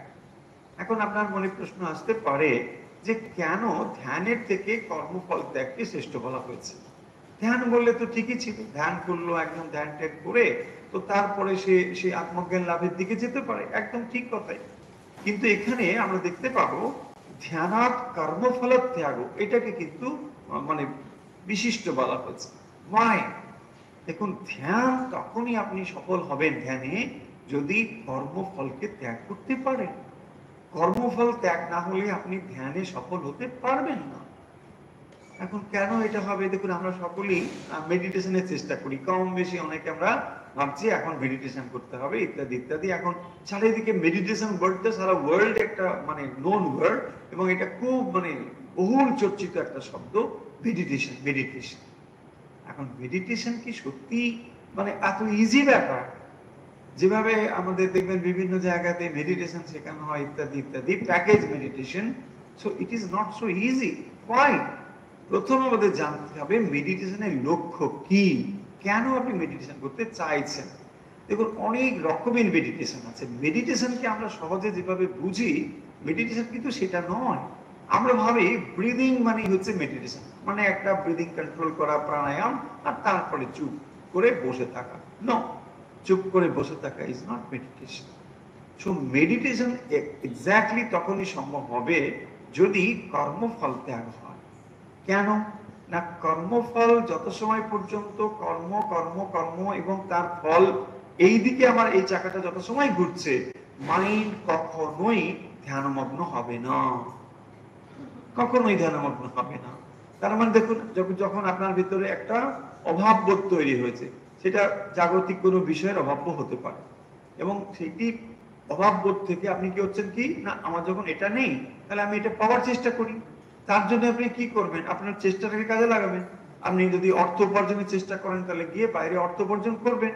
এখন আপনার মনে প্রশ্ন আসতে পারে যে কেন ধ্যানের থেকে কর্মফল ত্যাগকে শ্রেষ্ঠ বলা হয়েছে? ধ্যান বললে তো ঠিকই ছিল, ধ্যান করলো একদম, ধ্যান ট্যাগ করে তো তারপরে সে আত্মজ্ঞান লাভের দিকে যেতে পারে, একদম ঠিক কথাই। কিন্তু এখানে আমরা দেখতে পাবো ধ্যানাৎ কর্মফল ত্যাগ, এটাকে কিন্তু মানে বিশিষ্ট বলা হচ্ছে। ওয়াই? দেখুন, ধ্যান তখনই আপনি সফল হবেন ধ্যানে যদি কর্মফলকে ত্যাগ করতে পারেন। কর্মফল ত্যাগ না হলে আপনি ধ্যানে সফল হতে পারবেন না। এখন কেন এটা হবে? দেখুন, আমরা সকলেই মেডিটেশনের চেষ্টা করি, কম বেশি অনেকে আমরা ভাবছি এখন মেডিটেশন করতে হবে ইত্যাদি ইত্যাদি। এখন চারিদিকে মেডিটেশন ওয়ার্ডটা সারা ওয়ার্ল্ড একটা মানে নোন ওয়ার্ড, এবং এটা খুব মানে বহুল চর্চিত একটা শব্দ, মেডিটেশন মেডিটেশন। এখন মেডিটেশন কি সত্যি মানে এত ইজি ব্যাপার? যেভাবে আমাদের দেখবেন বিভিন্ন জায়গাতে মেডিটেশন শেখানো হয় ইত্যাদি ইত্যাদি, package meditation, so it is not so easy. Why? প্রথম আমাদের জানতে হবে মেডিটেশনের লক্ষ্য কি, কেন আপনি মেডিটেশন করতে চাইছেন। দেখুন, অনেক রকমের মেডিটেশন আছে। মেডিটেশনকে আমরা সহজে যেভাবে বুঝি, মেডিটেশন কিন্তু সেটা নয়। আমরা ভাবি ব্রিদিং মানে হচ্ছে মেডিটেশন, মানে একটা ব্রিদিং কন্ট্রোল করা, প্রাণায়াম, আর তারপরে চুপ করে বসে থাকা। নো, চুপ করে বসে থাকা is not meditation. So meditation exactly তখনই সম্ভব হবে যদি কর্মফল ত্যাগ হয়। কেন না, কর্মফল যত সময় পর্যন্ত কর্ম কর্ম কর্ম এবং তার ফল এই দিকে আমার এই চাকাটা যত সময় ঘুরছে, মাইন্ড কখনোই ধ্যানমগ্ন হবে না, কখনোই ধ্যানমগ্ন হবে না। তার মানে দেখুন, যখন আপনার ভিতরে একটা অভাববোধ তৈরি হয়েছে, সেটা জাগতিক কোনো বিষয়ের অভাবও হতে পারে, এবং সেটি অভাববোধ থেকে আপনি কি হচ্ছেন কি না, আমার যখন এটা নেই তাহলে আমি এটা পাওয়ার চেষ্টা করি। তার জন্য আপনি কি করবেন, আপনার চেষ্টাটাকে কাজে লাগাবেন। আপনি যদি অর্থ উপার্জনের চেষ্টা করেন তাহলে গিয়ে বাইরে অর্থ উপার্জন করবেন।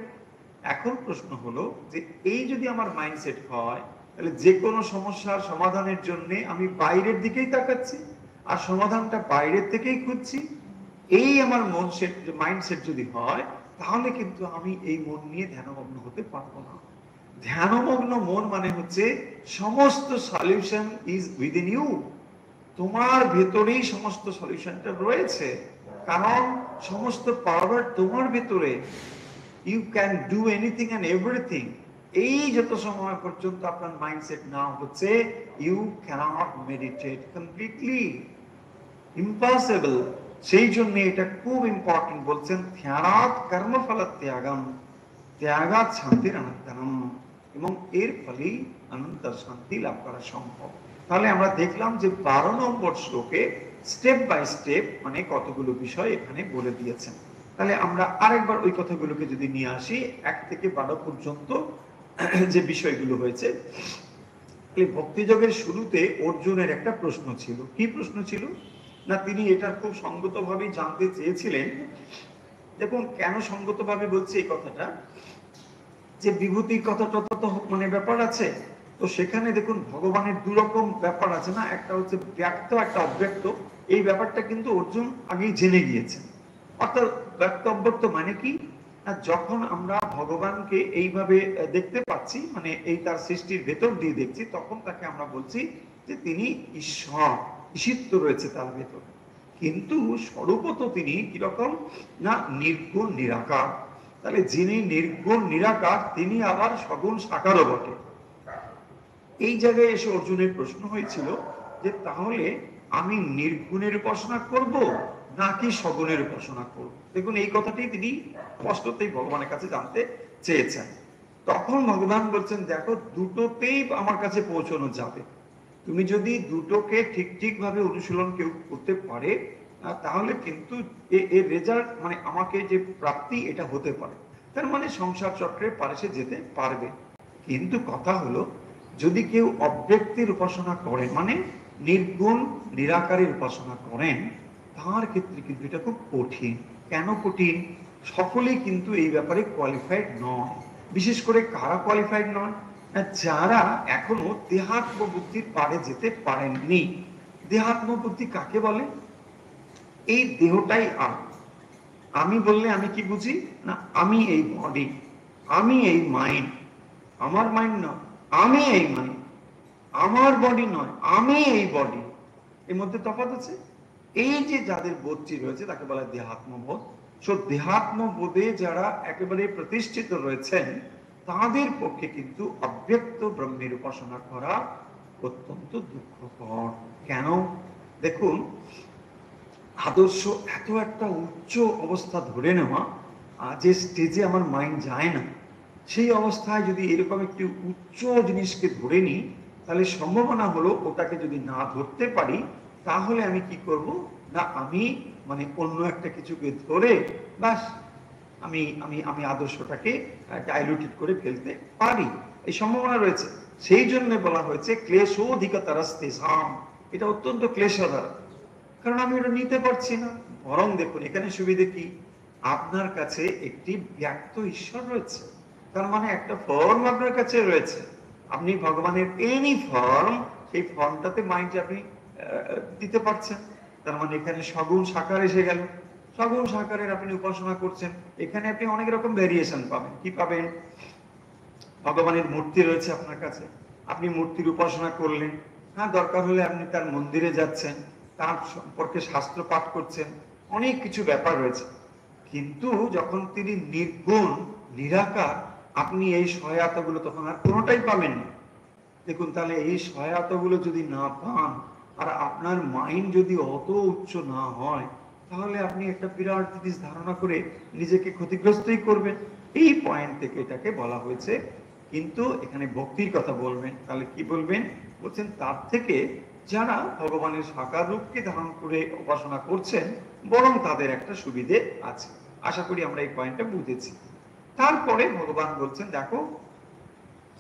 এখন প্রশ্ন হলো যে এই যদি আমার মাইন্ডসেট হয়, তাহলে যে কোনো সমস্যার সমাধানের জন্য আমি বাইরের দিকেই তাকাচ্ছি আর সমাধানটা বাইরের থেকেই খুঁজছি। এই আমার মন সেট, মাইন্ডসেট যদি হয়, তাহলে কিন্তু আমি এই মন নিয়ে ধ্যানমগ্ন হতে পারবো না। ধ্যানমগ্ন মন মানে হচ্ছে সমস্ত সলিউশন ইজ উইদিন ইউ, তোমার ভেতরেই সমস্ত সলিউশনটা রয়েছে, কারণ সমস্ত পাওয়ার তোমার ভেতরে। You can do anything and everything. এই যত সময় পর্যন্ত আপনার মাইন্ডসেট না হচ্ছে, you can't meditate completely, impossible. সেই জন্য এটা খুব ইম্পর্টেন্ট, বলছেন ধ্যানাৎ কর্মফল ত্যাগম, ত্যাগাৎ শান্তির অনন্তরম, এবং এর ফলেই অনন্ত শান্তি লাভ করা সম্ভব। তাহলে আমরা দেখলাম যে 12 নম্বর শ্লোকে স্টেপ বাই স্টেপ মানে কতগুলো বিষয় এখানে বলে দিয়েছেন। তাহলে আমরা আরেকবার ওই কথাগুলোকে যদি নিয়ে আসি, 1 থেকে 12 পর্যন্ত যে বিষয়গুলো হয়েছে। এই ভক্তিযোগের শুরুতে অর্জুনের একটা প্রশ্ন ছিল। কি প্রশ্ন ছিল না, তিনি এটা খুব সঙ্গতভাবে জানতে চেয়েছিলেন। দেখুন কেন সঙ্গতভাবে বলছি এই কথাটা, যে বিভূতির কথাটা তো মানে ব্যাপার আছে, তো সেখানে দেখুন ভগবানের দুরকম ব্যাপার আছে না, একটা হচ্ছে ব্যক্ত, একটা অব্যক্ত। এই ব্যাপারটা কিন্তু অর্জুন আগেই জেনে গিয়েছেন। অর্থাৎ ব্যক্ত অব্যক্ত মানে কি না, যখন আমরা ভগবানকে এইভাবে দেখতে পাচ্ছি, মানে এই তার সৃষ্টির ভেতর দিয়ে দেখছি, তখন তাকে আমরা বলছি যে তিনি ঈশ্বর, ঈশিত্ব রয়েছে তার ভেতর। কিন্তু স্বরূপত তিনি কিরকম না, নির্গুণ নিরাকার। তাহলে যিনি নির্গুণ নিরাকার, তিনি আবার সগুণ সাকারও বটে। এই জায়গায় এসে অর্জুনের প্রশ্ন হয়েছিল যে তাহলে আমি নির্গুণের উপাসনা করব নাকি সগুণের উপাসনা করব। দেখুন এই কথাটি তিনি স্পষ্টতেই ভগবানের কাছে জানতে চেয়েছেন। তখন ভগবান বলছেন, দেখো দুটোতেই আমার কাছে পৌঁছানো যাবে। তুমি যদি দুটোকে ঠিক ঠিক ভাবে অনুশীলন কেউ করতে পারে, তাহলে কিন্তু এর রেজাল্ট মানে আমাকে যে প্রাপ্তি এটা হতে পারে। তার মানে সংসার চক্রে পারে সে যেতে পারবে। কিন্তু কথা হলো, যদি কেউ অব্যক্তির উপাসনা করেন, মানে নির্গুণ নিরাকারের উপাসনা করেন, তার ক্ষেত্রে কিন্তু এটা খুব কঠিন। কেন কঠিন? সকলেই কিন্তু এই ব্যাপারে কোয়ালিফাইড নয়। বিশেষ করে কারা কোয়ালিফাইড নয়? যারা এখনো দেহাত্ম বুদ্ধির পারে যেতে পারেননি। দেহাত্ম বুদ্ধি কাকে বলে? এই দেহটাই আমি বললে আমি কি বুঝি না, আমি এই বডি, আমি এই মাইন্ড, আমার মাইন্ড নয়, আমি এই মাইন্ড, আমার বডি নয়, আমি এই বডি। এর মধ্যে তফাৎ আছে। এই যে যাদের বোধটি রয়েছে তাকে বলা দেহাত্মবোধ। সো দেহাত্মবোধে যারা একেবারে প্রতিষ্ঠিত রয়েছেন, তাদের পক্ষে কিন্তু অব্যক্ত ব্রহ্মের উপাসনা করা অত্যন্ত দুঃখকর। কেন? দেখুন, আদর্শ এত একটা উচ্চ অবস্থা ধরে নেওয়া, যে স্টেজে আমার মাইন্ড যায় না, সেই অবস্থায় যদি এরকম একটি উচ্চ জিনিসকে ধরে নিই, তাহলে সম্ভাবনা হলো ওটাকে যদি না ধরতে পারি, তাহলে আমি কি করব না, আমি মানে অন্য একটা কিছুকে ধরে বাস আমি আমি আমি আদর্শটাকে ডাইলুটেড করে ফেলতে পারি, এই সম্ভাবনা রয়েছে। সেই জন্য বলা হয়েছে ক্লেশোধিকতরস্তেষাম, এটা অত্যন্ত ক্লেশধর, কারণ আমি এটা নিতে পারছি না। বরং দেখুন এখানে সুবিধে কি, আপনার কাছে একটি ব্যক্ত ঈশ্বর রয়েছে, তার মানে একটা ফর্ম আপনার কাছে রয়েছে। আপনি ভগবানের এনি ফর্ম, সেই ফর্মটাতে মাইন্ডে আপনি দিতে পারছেন। তার মানে এখানে সগুণ সাকার এসে গেল। সগুণ সাকারের আপনি উপাসনা করছেন, এখানে আপনি অনেক রকম ভেরিয়েশন পাবেন। কি পাবেন? ভগবানের মূর্তি রয়েছে আপনার কাছে, আপনি মূর্তির উপাসনা করলেন। হ্যাঁ, দরকার হলে আপনি তার মন্দিরে যাচ্ছেন, তার সম্পর্কে শাস্ত্র পাঠ করছেন, অনেক কিছু ব্যাপার রয়েছে। কিন্তু যখন তিনি নির্গুণ নিরাকার, আপনি এই সহায়তাগুলো তখন আর কোনোটাই পাবেন না। দেখুন, তাহলে এই সহায়তাগুলো যদি না পান, আর আপনার মাইন্ড যদি অত উচ্চ না হয়, তাহলে আপনি একটা বিরাট জিনিস ধারণা করে নিজেকে ক্ষতিগ্রস্তই করবেন। এই পয়েন্ট থেকে এটাকে বলা হয়েছে। কিন্তু এখানে ভক্তির কথা বলবেন, তাহলে কি বলবেন? বলছেন তার থেকে যারা ভগবানের সাকার রূপকে ধারণ করে উপাসনা করছেন, বরং তাদের একটা সুবিধে আছে। আশা করি আমরা এই পয়েন্টটা বুঝেছি। তারপরে ভগবান বলছেন, দেখো,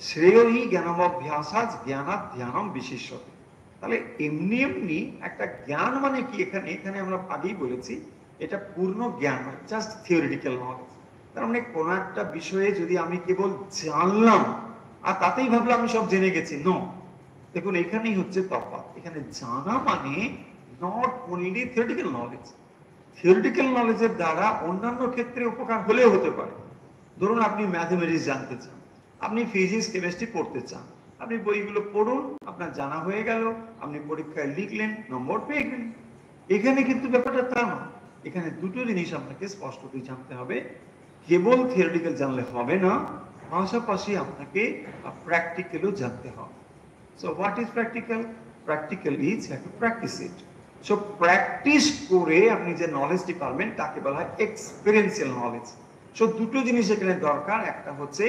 শ্রেয়ই জ্ঞানমভ্যাসাৎ জ্ঞানাৎ ধ্যানম বিশিষ্যতে। তাহলে এমনি এমনি একটা জ্ঞান মানে কি, এখানে এখানে আমরা আগেই বলেছি এটা পূর্ণ জ্ঞান নয়, জাস্ট থিওরিটিক্যাল নলেজ। তার মানে কোন একটা বিষয়ে যদি আমি কেবল জানলাম আর তাতেই ভাবলাম আমি সব জেনে গেছি, নো। দেখুন এখানেই হচ্ছে তফাৎ। এখানে জানা মানে not only theoretical knowledge. Theoretical নলেজের দ্বারা অন্যান্য ক্ষেত্রে উপকার হলেও হতে পারে। ধরুন আপনি ম্যাথমেটিক্স জানতে চান, আপনি ফিজিক্স কেমিস্ট্রি পড়তে চান, আপনি বইগুলো পড়ুন, আপনার জানা হয়ে গেল, আপনি পরীক্ষায় লিখলেন, নম্বর পেয়ে গেলেন। এখানে কিন্তু ব্যাপারটা তা নয়। এখানে দুটো জিনিস আপনাকে স্পষ্টতই জানতে হবে। কেবল থিওরিটিক্যাল জানলে হবে না, পাশাপাশি আপনাকে প্র্যাকটিক্যালও জানতে হবে। So what is practical? Practical is have to practice it. So practice করে আপনি যে নলেজটি পাবেন তাকে বলা হয় এক্সপেরিয়েন্সিয়াল নলেজ। সো দুটো জিনিস এখানে দরকার, একটা হচ্ছে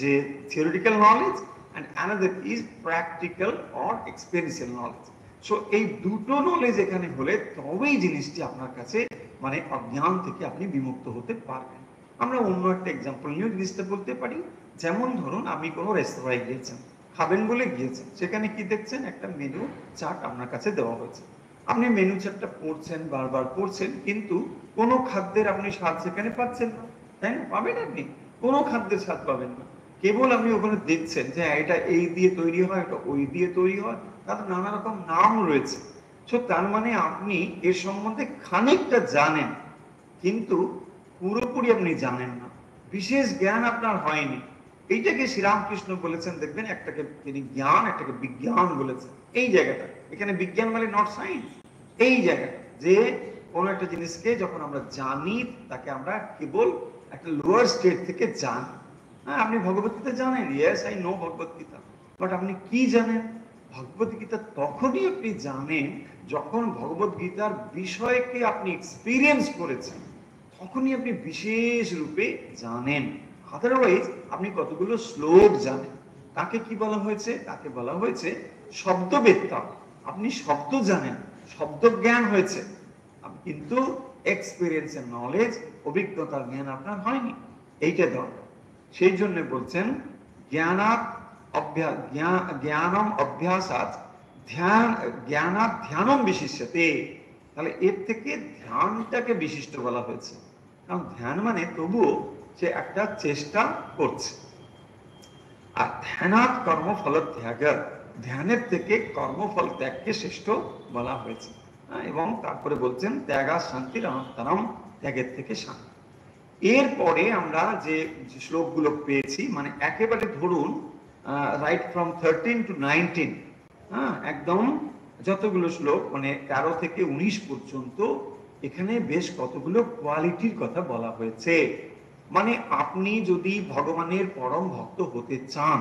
যে theoretical knowledge and another is practical or experiential knowledge. So এই দুটো নলেজ এখানে হলে তবেই জিনিসটি আপনার কাছে মানে অজ্ঞান থেকে আপনি বিমুক্ত হতে পারবেন। আমরা অন্য একটা এক্সাম্পল নিয়ে জিনিসটা বলতে পারি। যেমন ধরুন আপনি কোনো রেস্তোরাঁয় গিয়েছেন, খাবেন বলে গিয়েছেন, সেখানে কি দেখছেন একটা মেনু চার্ট আপনার কাছে দেওয়া হয়েছে। আপনি মেনু চার্টটা পড়ছেন, বারবার পড়ছেন, কিন্তু কোনো খাদ্যের আপনি স্বাদ সেখানে পাচ্ছেন না, তাই না? পাবেন আপনি কোনো খাদ্যের স্বাদ পাবেন না। কেবল আপনি ওখানে দেখছেন যে এটা এই দিয়ে তৈরি হয়, এটা ওই দিয়ে তৈরি হয়, তার নানা রকম নাম রয়েছে। তো তার মানে আপনি এর সম্বন্ধে খানিকটা জানেন, কিন্তু পুরোপুরি আপনি জানেন না, বিশেষ জ্ঞান আপনার হয়নি। এইটাকে শ্রীরামকৃষ্ণ বলেছেন, দেখবেন একটাকে তিনি জ্ঞান, একটাকে বিজ্ঞান বলেছেন। এই জায়গাটা এখানে বিজ্ঞান মানে নট সায়েন্স। এই জায়গাটা যে কোন একটা জিনিসকে যখন আমরা জানি তাকে আমরা কেবল একটা লোয়ার স্টেট থেকে জানি। হ্যাঁ, আপনি ভগবত গীতা জানেন, yes I know Bhagavad Gita, but আপনি কি জানেন? ভগবত গীতা তখনই আপনি জানেন যখন ভগবত গীতার বিষয়কে আপনি এক্সপিরিয়েন্স করেছেন, তখনই আপনি বিশেষ রূপে জানেন। আদারওয়াইজ আপনি কতগুলো শ্লোক জানেন, তাকে কি বলা হয়েছে? তাকে বলা হয়েছে শব্দবেত্তা। আপনি শব্দ জানেন, শব্দ জ্ঞান হয়েছে, কিন্তু এক্সপিরিয়েন্সের নলেজ, অভিজ্ঞতার জ্ঞান আপনার হয়নি। এইটা দরকার। সেই জন্য বলছেন জ্ঞানম অভ্যাসাৎ জ্ঞানাৎ ধ্যানম বিশিষ্যতে। তাহলে এর থেকে ধ্যানটাকে বিশিষ্ট বলা হয়েছে, কারণ ধ্যান মানে তবুও সে একটা চেষ্টা করছে। আর ধ্যানাৎ কর্মফল ত্যাগ, ধ্যানের থেকে কর্মফল ত্যাগকে শ্রেষ্ঠ বলা হয়েছে। এবং তারপরে বলছেন ত্যাগা শান্তির অনন্তরম, ত্যাগের থেকে শান্তি। এরপরে আমরা যে শ্লোকগুলো পেয়েছি, মানে একেবারে ধরুন রাইট ফ্রম 13 to 19, হ্যাঁ, একদম যতগুলো শ্লোক মানে 13 থেকে 19 পর্যন্ত, এখানে বেশ কতগুলো কোয়ালিটির কথা বলা হয়েছে। মানে আপনি যদি ভগবানের পরম ভক্ত হতে চান,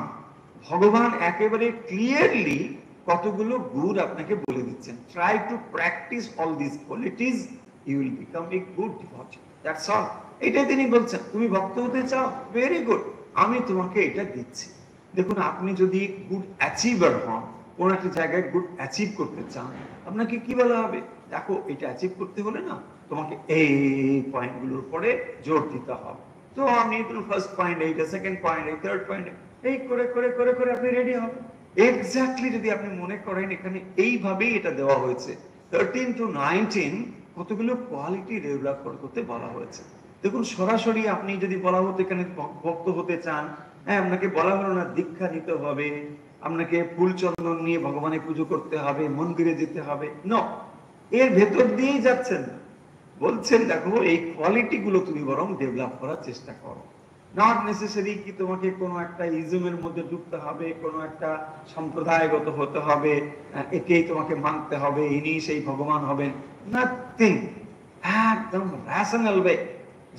ভগবান একেবারে ক্লিয়ারলি কতগুলো গুণ আপনাকে বলে দিচ্ছেন। Try to practice all this qualities, you will become a good devotee, that's all. এটাই তিনি বলছেন। তুমি ভক্ত হতে চাও, ভেরি গুড, আমি তোমাকে এটা দিচ্ছি। দেখুন, আপনি যদি গুড অ্যাচিভার হন, কোন একটা জায়গায় গুড অ্যাচিভ করতে চান, আপনাকে কি বলা হবে? দেখো, এটা অ্যাচিভ করতে হলে না তোমাকে এই পয়েন্টগুলোর উপরে জোর দিতে হবে। তো আপনি ফার্স্ট পয়েন্ট এইটা, সেকেন্ড পয়েন্ট এই, থার্ড পয়েন্ট এই করে করে করে করে আপনি রেডি হবেন। এক্স্যাক্টলি যদি আপনি মনে করেন এখানে এইভাবেই এটা দেওয়া হয়েছে। 13 to 19 কতগুলো কোয়ালিটি ডেভেলপ করতে বলা হয়েছে। দেখুন, সরাসরি আপনি যদি বলা হতো এখানে ভক্ত হতে চান, হ্যাঁ, আপনাকে বলা হলো না দীক্ষা নিতে হবে, আপনাকে ফুল চন্দন নিয়ে ভগবানের পুজো করতে হবে, মন্দিরে যেতে হবে, নো, এর ভেতর দিয়েই যাচ্ছেন। বলছেন দেখো, এই কোয়ালিটি গুলো তুমি বরং ডেভেলপ করার চেষ্টা করো। নট নেসেসারি কি তোমাকে কোনো একটা ইজমের মধ্যে ঢুকতে হবে, কোনো একটা সম্প্রদায়গত হতে হবে, একেই তোমাকে মানতে হবে, ইনি সেই ভগবান হবেন, নাথিং। একদম রেশনাল ওয়ে,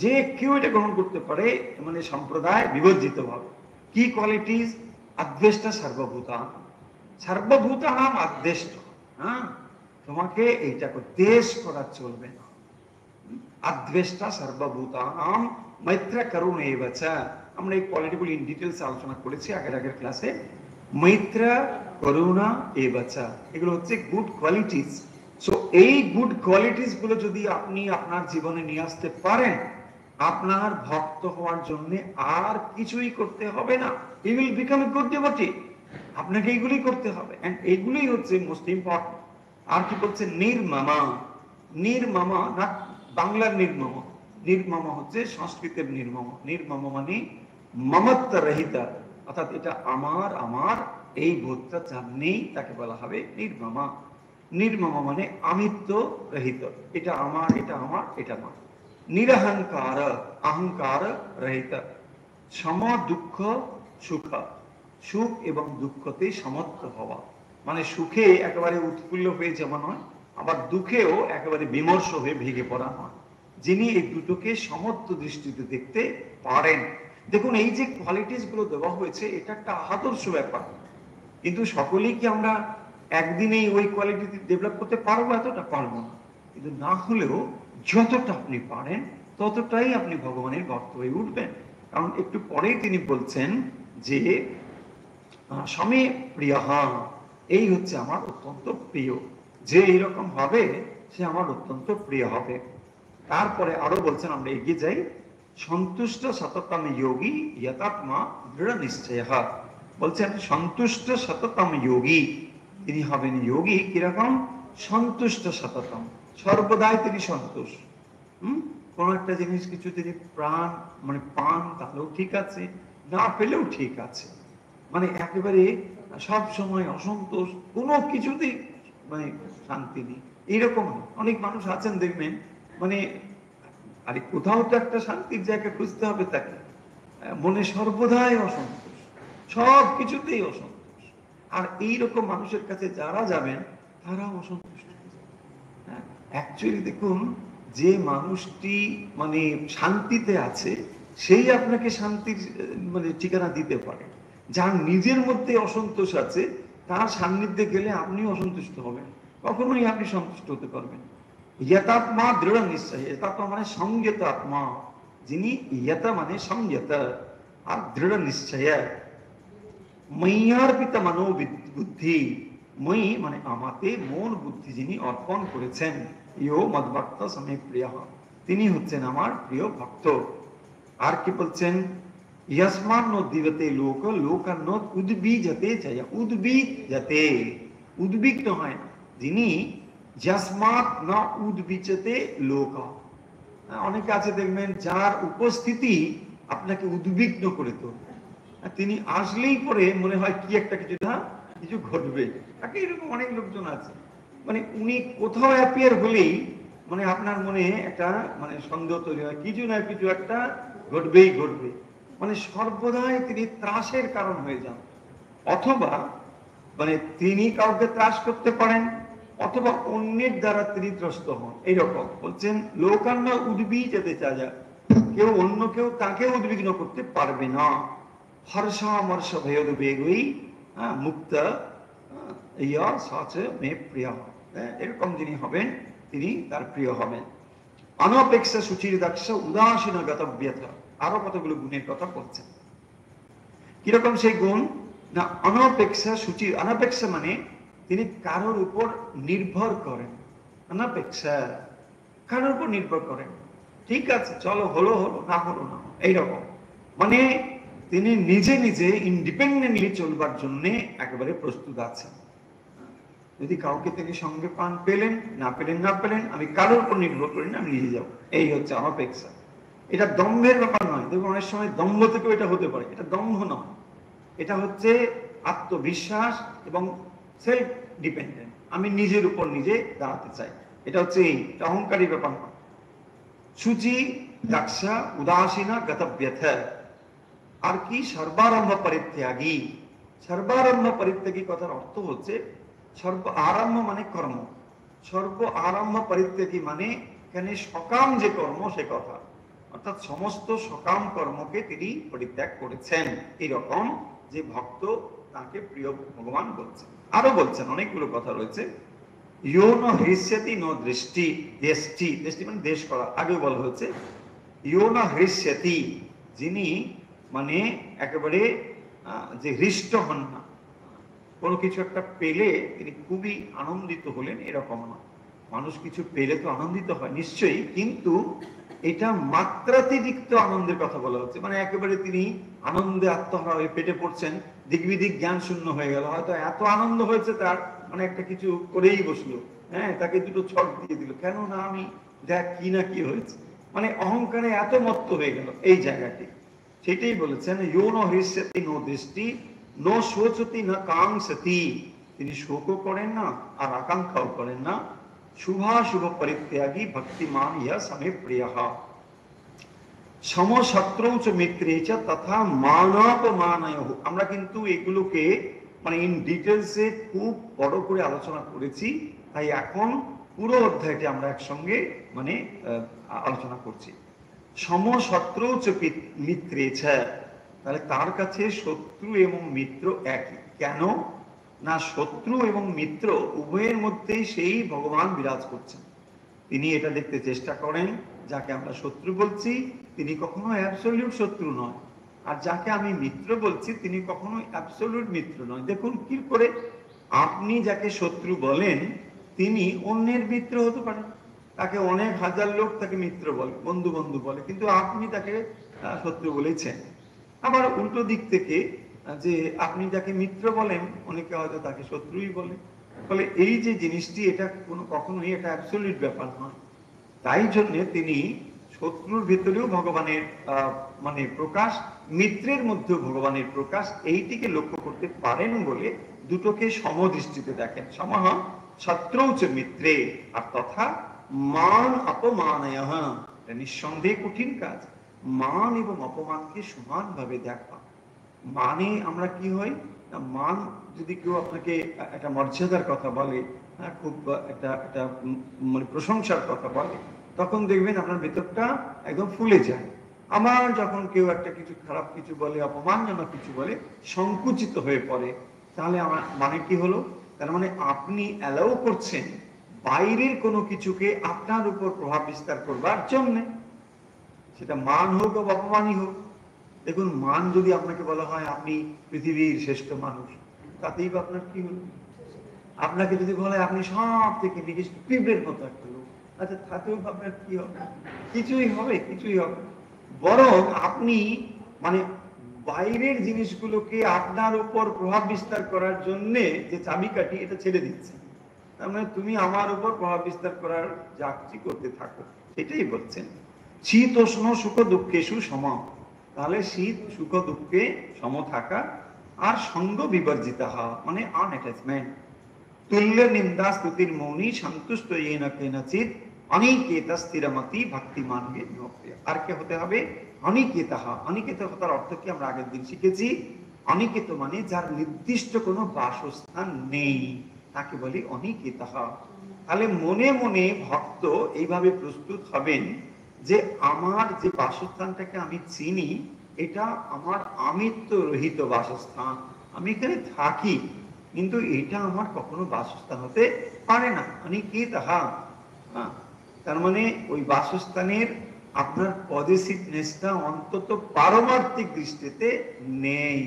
যে কেউ এটা গ্রহণ করতে পারে, মানে সম্প্রদায় বিবর্জিত ভাবে। কি কোয়ালিটিজ? আদ্বেষ্টা সর্বভূতানাম, সর্বভূতানাম আদ্বেষ্ট। হ্যাঁ, তোমাকে এইটা দেশ করা চলবে না। আদ্বেষ্টা সর্বভূতানাম মৈত্র করুণ এবচ। আমরা এই কোয়ালিটিগুলো ইন ডিটেলস আলোচনা করেছি আগের ক্লাসে। মৈত্র করুণা এবচ, এগুলো হচ্ছে গুড কোয়ালিটিস। সো এই গুড কোয়ালিটিস গুলো যদি আপনি আপনার জীবনে নিয়ে আসতে পারেন, আপনার ভক্ত হওয়ার জন্য আর কিছুই করতে হবে না। He will become a good devotee. আপনাকে এইগুলি করতে হবে, এন্ড এইগুলোই হচ্ছে মোস্ট ইম্পর্টেন্ট। আর কি বলছে? নির্মমা। নির্মমা না বাংলার নির্মম, নির্মম হচ্ছে সংস্কৃতের নির্মম। নির্মম মানে মমত্ব রহিত, অর্থাৎ এটা আমার আমার এই বোধটা যার নেই তাকে বলা হবে নির্মমা। নির্মম মানে আমিত্ব রহিত, এটা আমার, এটা আমার, এটা না। নিরহংকার, অহংকার রহিত। সম দুঃখ সুখ, সুখ এবং দুঃখতে সমত্ব হওয়া, মানে সুখে একেবারে উৎফুল্ল হয়ে যাওয়া নয়, আবার দুঃখেও একেবারে বিমর্ষ হয়ে ভেঙে পড়া নয়। যিনি এই দুটোকে সমত্ব দৃষ্টিতে দেখতে পারেন। দেখুন, এই যে কোয়ালিটিস গুলো দেওয়া হয়েছে এটা একটা আদর্শ ব্যাপার, কিন্তু সকলেই কি আমরা একদিনেই ওই কোয়ালিটি ডেভেলপ করতে পারবো? এতটা পারবো না, কিন্তু না হলেও যতটা আপনি পারেন ততটাই আপনি ভগবানের ভক্ত হয়ে উঠবেন। কারণ একটু পরেই তিনি বলছেন যে স্বামী প্রিয়, এই হচ্ছে আমার অত্যন্ত প্রিয়। যে এইরকম হবে সে আমার অত্যন্ত প্রিয় হবে। তারপরে আরো বলছেন, আমরা এগিয়ে যাই, সন্তুষ্ট সততম যোগী যথাত্মা দৃঢ় নিশ্চয়। বলছেন সন্তুষ্ট সততম যোগী, তিনি হবেন যোগী কিরকম? সন্তুষ্ট সততম, সর্বদাই তিনি সন্তুষ্ট। কোন একটা জিনিস কিছু তিনি প্রাণ মানে পান তাহলেও ঠিক আছে, না পেলেও ঠিক আছে, মানে একেবারে সব সময় অসন্তোষ, কোনো কিছুতেই মানে শান্তি নেই, এইরকম অনেক মানুষ আছেন দেখবেন। মানে আরে কোথাও তো একটা শান্তির জায়গা খুঁজতে হবে তাকে, মনে সর্বদাই অসন্তোষ, সব কিছুতেই অসন্তোষ। আর এইরকম মানুষের কাছে যারা যাবেন তারা অসন্তুষ্ট। অ্যাকচুয়ালি দেখুন, যে মানুষটি মানে শান্তিতে আছে সেই আপনাকে শান্তির মানে ঠিকানা দিতে পারে। যার নিজের মধ্যে অসন্তোষ আছে তার সান্নিধ্যে গেলে আপনি অসন্তুষ্ট হবেন, কখনোই আপনি সন্তুষ্ট হতে পারবেন। যথাত্মা দৃঢ় নিশ্চয়, যথাত্মা মানে সংযত আত্মা, যিনি যত মানে সংযত আর দৃঢ় নিশ্চয়। ময়্যার্পিত মনোবুদ্ধি, মই মানে আমাতে মন বুদ্ধি যিনি অর্পণ করেছেন, ইয়ো মদ্ভক্ত সমে প্রিয়, তিনি হচ্ছেন আমার প্রিয় ভক্ত। আর কি বলছেন? ইয়াসমান নো দিবতে লোক লোকান্ন উদ্বিজতে চায়, উদ্বিজতে উদ্বিগ্ন হয় যিনি, ইয়াসমাত না উদ্বিজতে লোক। অনেকে আছে দেখবেন যার উপস্থিতি আপনাকে উদ্বিগ্ন করে তোলে, তিনি আসলেই পরে মনে হয় কি একটা কিছু ঘটবে। তাকে এরকম অনেক লোকজন আছে, মানে উনি কোথাও অ্যাপিয়ার হলেই মানে আপনার মনে একটা মানে সন্দেহ তৈরি হয়, কিছু না কিছু একটা ঘটবেই ঘটবে। মানে সর্বদাই তিনি ত্রাসের কারণ হয়ে যান, অথবা মানে তিনি কাউকে ত্রাস করতে পারেন, অথবা অন্যের দ্বারা তিনি ত্রস্ত হন। এইরকম বলছেন লোকান্ন উদ্বিজতে চায়, কেউ অন্য কেউ তাকে উদ্বিগ্ন করতে পারবে না। হর্ষামর্ষ ভেদ বেগই মুক্ত মে প্রিয়, এরকম যিনি হবেন তিনি তার প্রিয় হবেন। অনপেক্ষা সুচির দক্ষ উদাসীন গতব্যথ, আরো কতগুলো গুণের কথা বলছেন। কিরকম সেই গুণ? না অনপেক্ষা সুচির, অনপেক্ষা মানে তিনি কারোর উপর নির্ভর করেন। অনপেক্ষা কারোর উপর নির্ভর করেন, ঠিক আছে চলো হলো হলো, না হলো না, এইরকম। মানে তিনি নিজে নিজে ইন্ডিপেন্ডেন্টলি চলবার জন্য একেবারে প্রস্তুত আছেন। যদি কাউকে তিনি সঙ্গে পান, পেলেন না পেলেন না পেলেন, আমি কারোর উপর নির্ভর করি না, আমি নিজে যাবো, এই হচ্ছে অনপেক্ষা। এটা দম্ভের ব্যাপার নয়, দেখুন অনেক সময় দম্ভ থেকেও এটা হতে পারে, এটা দম্ভ নয়, এটা হচ্ছে আত্মবিশ্বাস এবং সেলফ ডিপেন্ডেন্ট, আমি নিজের উপর নিজে দাঁড়াতে চাই, এটা হচ্ছে এই অহংকারী ব্যাপার নয়। সুচি দাক্ষা উদাসীনা গতব্যথ। আর কি? সর্বারম্ভ পরিত্যাগী। সর্বারম্ভ পরিত্যাগী কথার অর্থ হচ্ছে সর্ব আরম্ভ মানে কর্ম, সর্ব আরম্ভ পরিত্যাগী মানে এখানে সকাম যে কর্ম সে কথা, অর্থাৎ সমস্ত সকাম কর্মকে তিনি পরিত্যাগ করেছেন। এইরকম যে ভক্ত তাকে প্রিয় ভগবান বলছেন। আরো বলছেন, অনেকগুলো কথা রয়েছে। ইয়ো ন হৃষ্যতি ন দৃষ্টি, দৃষ্টি দৃষ্টি মানে দেশ করা, আগেও বলা হয়েছে। ইয়ো ন হৃষ্যতি, যিনি মানে একেবারে যে হৃষ্ট হন না, কোনো কিছু একটা পেলে তিনি খুবই আনন্দিত হলেন এরকম না। মানুষ কিছু পেলে তো আনন্দিত হয় নিশ্চয়ই, কিন্তু এটা মাত্রাতিরিক্ত আনন্দের কথা বলা হচ্ছে, মানে একেবারে তিনি আনন্দে আত্মহারা হয়ে পেটে পড়ছেন, দিকবিদিক জ্ঞান শূন্য হয়ে গেল, হয়তো এত আনন্দ হয়েছে তার, মানে একটা কিছু করেই বসলো, হ্যাঁ, তাকে দুটো ছক দিয়ে দিল, কেন না আমি দেখ কি না কি হয়েছে, মানে অহংকারে এত মত্ত হয়ে গেল এই জায়গাটি। সেটাই বলেছেন, ইয়ো ন হৃষ্যতি নো দৃষ্টি নো শোচতি না কাঙ্ক্ষতি, তিনি শোকও করেন না আর আকাঙ্ক্ষাও করেন না। শুভাশুভ পরিত্যাগী ভক্তিমান ইয়া সমে প্রিয়ঃ সমশত্রৌ চ মিত্রে চ তথা মানাপমানয়ঃ। আমরা কিন্তু এগুলোকে মানে ইন ডিটেলসে খুব বড় করে আলোচনা করেছি, তাই এখন পুরো অধ্যায়টি আমরা একসঙ্গে মানে আলোচনা করছি। সমশত্রৌ চ মিত্রে চ, তাহলে তার কাছে শত্রু এবং মিত্র একই। কেন না, শত্রু এবং মিত্র উভয়ের মধ্যেই সেই ভগবান বিরাজ করছেন। তিনি এটা দেখতে চেষ্টা করেন, যাকে আমরা শত্রু বলছি তিনি কখনো অ্যাবসলিউট শত্রু নয়, আর যাকে আমি মিত্র বলছি তিনি কখনো অ্যাবসলিউট মিত্র নয়। দেখুন কি করে, আপনি যাকে শত্রু বলেন তিনি অন্যের মিত্র হতে পারেন, তাকে অনেক হাজার লোক তাকে মিত্র বলে, বন্ধু বন্ধু বলে, কিন্তু আপনি তাকে শত্রু বলেছেন। আবার উল্টো দিক থেকে যে আপনি যাকে মিত্র বলেন অনেকে হয়তো তাকে শত্রুই বলে। ফলে এই যে জিনিসটি, এটা কোনো কখনোই এটা অ্যাবসলিউট ব্যাপার নয়। তাই জন্য তিনি শত্রুর ভিতরেও ভগবানের মানে প্রকাশ, মিত্রের মধ্যেও ভগবানের প্রকাশ, এইটিকে লক্ষ্য করতে পারেন বলে দুটোকে সমদৃষ্টিতে দেখেন। সমহ শত্রৌচ মিত্রে, আর তথা মান অপমানয়ঃ, এটা নিঃসন্দেহে কঠিন কাজ, মান এবং অপমানকে সমানভাবে দেখা। মানে আমরা কি হয় না, মান যদি কেউ আপনাকে একটা মর্যাদার কথা বলে, খুব একটা একটা মানে প্রশংসার কথা বলে, তখন দেখবেন আপনার ভেতরটা একদম ফুলে যায়। আমার যখন কেউ একটা কিছু খারাপ কিছু বলে, অপমানজনক কিছু বলে, সংকুচিত হয়ে পড়ে। তাহলে আমার মানে কি হলো, তার মানে আপনি অ্যালাউ করছেন বাইরের কোনো কিছুকে আপনার উপর প্রভাব বিস্তার করবার জন্য, সেটা মান হোক বা অপমানই হোক। দেখুন, মান যদি আপনাকে বলা হয় আপনি পৃথিবীর শ্রেষ্ঠ মানুষ, তাতেই বা আপনার কি হলো? আপনাকে যদি বলে আপনি সব থেকে নিকৃষ্ট পিঁপড়ের মতো একটা লোক, আচ্ছা তাতেও আপনার কি হবে? কিছুই হবে, কিছুই হবে। বরং আপনি মানে বাইরের জিনিসগুলোকে আপনার উপর প্রভাব বিস্তার করার জন্য যে চাবিকাঠি, এটা ছেড়ে দিচ্ছে। তার মানে তুমি আমার উপর প্রভাব বিস্তার করার যা কিছু করতে থাকো, এটাই বলছেন। শীত উষ্ণ সুখ দুঃখেষু সম, তাহলে শীত সুখ দুঃখে সম থাকা, আর সঙ্গ বিবর্জিত হওয়া মানে আনঅ্যাটাচমেন্ট। তুল্য নিন্দা স্তুতির মৌনী সন্তুষ্ট येन केनचित অনিকেত স্থিরমতি ভক্তিমান হে প্রিয়। আর কি হতে হবে? অনিকেত। অনিকেত হওয়ার অর্থ কি আমরা আগের দিন শিখেছি। অনিকেত মানে যার নির্দিষ্ট কোনো বাসস্থান নেই, তাকে বলি অনিকেত। তাহলে মনে মনে ভক্ত এইভাবে প্রস্তুত হবেন যে আমার যে বাসস্থানটাকে আমি চিনি, এটা আমার আমিত্ব রহিত বাসস্থান, আমি এখানে থাকি, কিন্তু এটা আমার কখনো বাসস্থান হতে পারে না। মানে কি তাহা, তার মানে ওই বাসস্থানের আপনার পজিটিভনেসটা অন্তত পারমার্থিক দৃষ্টিতে নেই,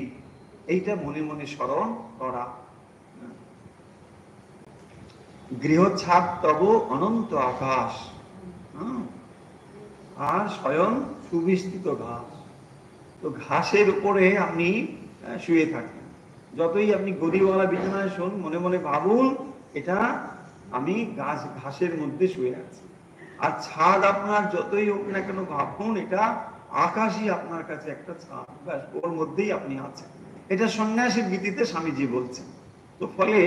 এইটা মনে মনে স্মরণ করা। গৃহছাদ তব অনন্ত আকাশ, আর স্বয়ং সুবিস্তৃত ঘাস। তো ঘাসের উপরে আপনি শুয়ে থাকেন, যতই আপনি গদিওয়ালা বিছানায় শোন, মনে মনে ভাবুন এটা আমি ঘাসের মধ্যে শুয়ে আছি। আর ছাদ আপনার যতই হোক না কেন, ভাবুন এটা আকাশই আপনার কাছে একটা ছাদ, ব্যাস ওর মধ্যেই আপনি আছেন। এটা সন্ন্যাসীর গীতিতে স্বামীজি বলছেন। তো ফলে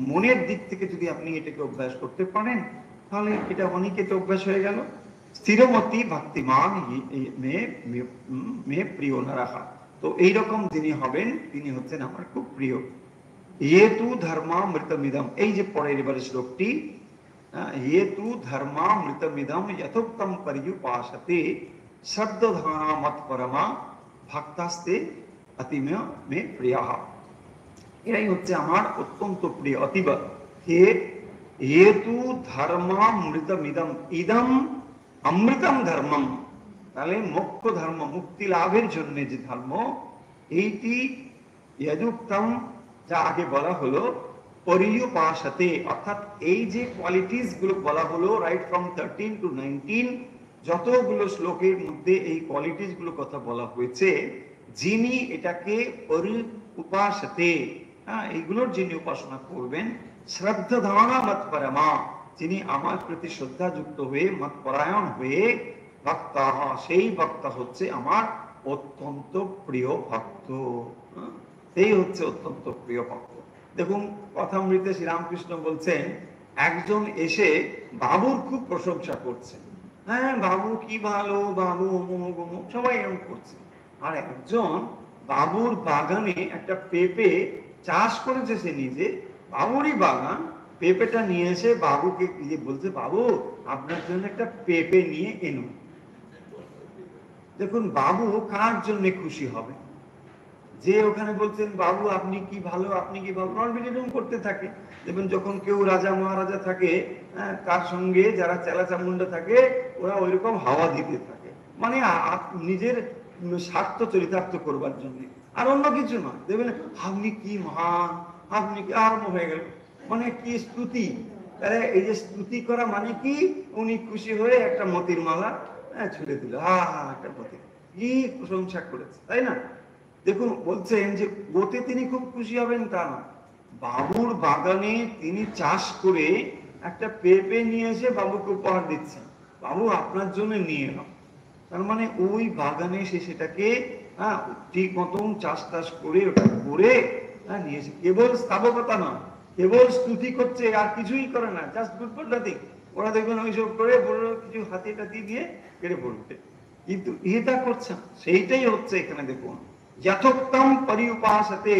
মনের দিক থেকে যদি আপনি এটাকে অভ্যাস করতে পারেন, তাহলে এটা অনিকেত অভ্যাস হয়ে গেল। স্থিরমতি ভক্তিমান মে প্রিয় না রাখা, তো এইরকম যিনি হবেন তিনি হচ্ছেন আমার খুব প্রিয়। ইয়েতু ধর্মামৃতমিদম, এই যে পরের এবারে শ্লোকটি, ইয়েতু ধর্মামৃতমিদম যথোক্তম পর্যুপাসতে শব্দধানা মত পরমা ভক্তাস্তে অতিমেয় মে প্রিয়াহা। এরাই হচ্ছে আমার অত্যন্ত প্রিয়। অতীব হে হেতু ধর্মামৃতম ইদম ইদম অমৃতম ধর্মম, তাহলে মোক্ষ ধর্ম, মুক্তি লাভের জন্য যে ধর্ম, এইটি যদুক্তম, যা আগে বলা হলো, পরিউপাসতে, অর্থাৎ এই যে কোয়ালিটিস গুলো বলা হলো রাইট ফ্রম 13 to 19, যতগুলো শ্লোকের মধ্যে এই কোয়ালিটিস গুলো কথা বলা হয়েছে, যিনি এটাকে পরিউপাসতে, এইগুলোর যিনি উপাসনা করবেন, শ্রদ্ধা ধারণা মত পরমা, যিনি আমার প্রতি শ্রদ্ধা যুক্ত হয়ে মত পরায়ণ হয়ে, ভক্তা, সেই ভক্তা হচ্ছে আমার অত্যন্ত প্রিয় ভক্ত। সেই হচ্ছে অত্যন্ত প্রিয় ভক্ত। দেখুন কথামৃতে শ্রীরামকৃষ্ণ বলছেন, একজন এসে বাবুর খুব প্রশংসা করছে, হ্যাঁ বাবু কি ভালো, বাবু অমুক অমুক, সবাই এরকম করছে। আর একজন বাবুর বাগানে একটা পেঁপে চাষ করেছে, সে নিজে, বাবুরই বাগান, পেঁপেটা নিয়ে এসে বাবুকে বলছে, বাবু আপনার জন্য একটা পেঁপে নিয়ে এনো। দেখুন বাবু কার জন্য খুশি হবে? যে ওখানে বলছেন বাবু আপনি কি ভালো, আপনি কি ভালো, নরবিলিডম করতে থাকে। দেখবেন যখন কেউ রাজা মহারাজা থাকে, তার সঙ্গে যারা চেলা চামুন্ডা থাকে, ওরা ওইরকম হাওয়া দিতে থাকে, মানে নিজের স্বার্থ চরিতার্থ করবার জন্য, আর অন্য কিছু নয়। দেখবেন আপনি কি মহান, আপনি কি, আরম্ভ হয়ে গেল, মানে কি স্তুতি। তাহলে এই যে স্তুতি করা মানে কি, উনি খুশি হয়ে একটা মতির মালা ছুড়ে দিল, একটা মতির, কি প্রশংসা করেছে, তাই না? দেখুন বলছেন যে ওতে তিনি খুব খুশি হবেন তা না, বাবুর বাগানে তিনি চাষ করে একটা পেঁপে নিয়ে এসে বাবুকে উপহার দিচ্ছেন, বাবু আপনার জন্য নিয়ে এলাম। তার মানে ওই বাগানে সে সেটাকে ঠিক মতন চাষ টাস করে ওটা করে নিয়ে এসে, কেবল স্থাবকতা নয়, কেবল স্তুতি করছে, আর কিছুই করে না, জাস্ট গুড ফর নাথিং। ওরা দেখবেন ওইসব করে বললো কিছু হাতি টাতি দিয়ে কেড়ে পড়বে, কিন্তু এটা করছে না। সেইটাই হচ্ছে এখানে দেখুন, যথোক্তম পরিউপাসতে,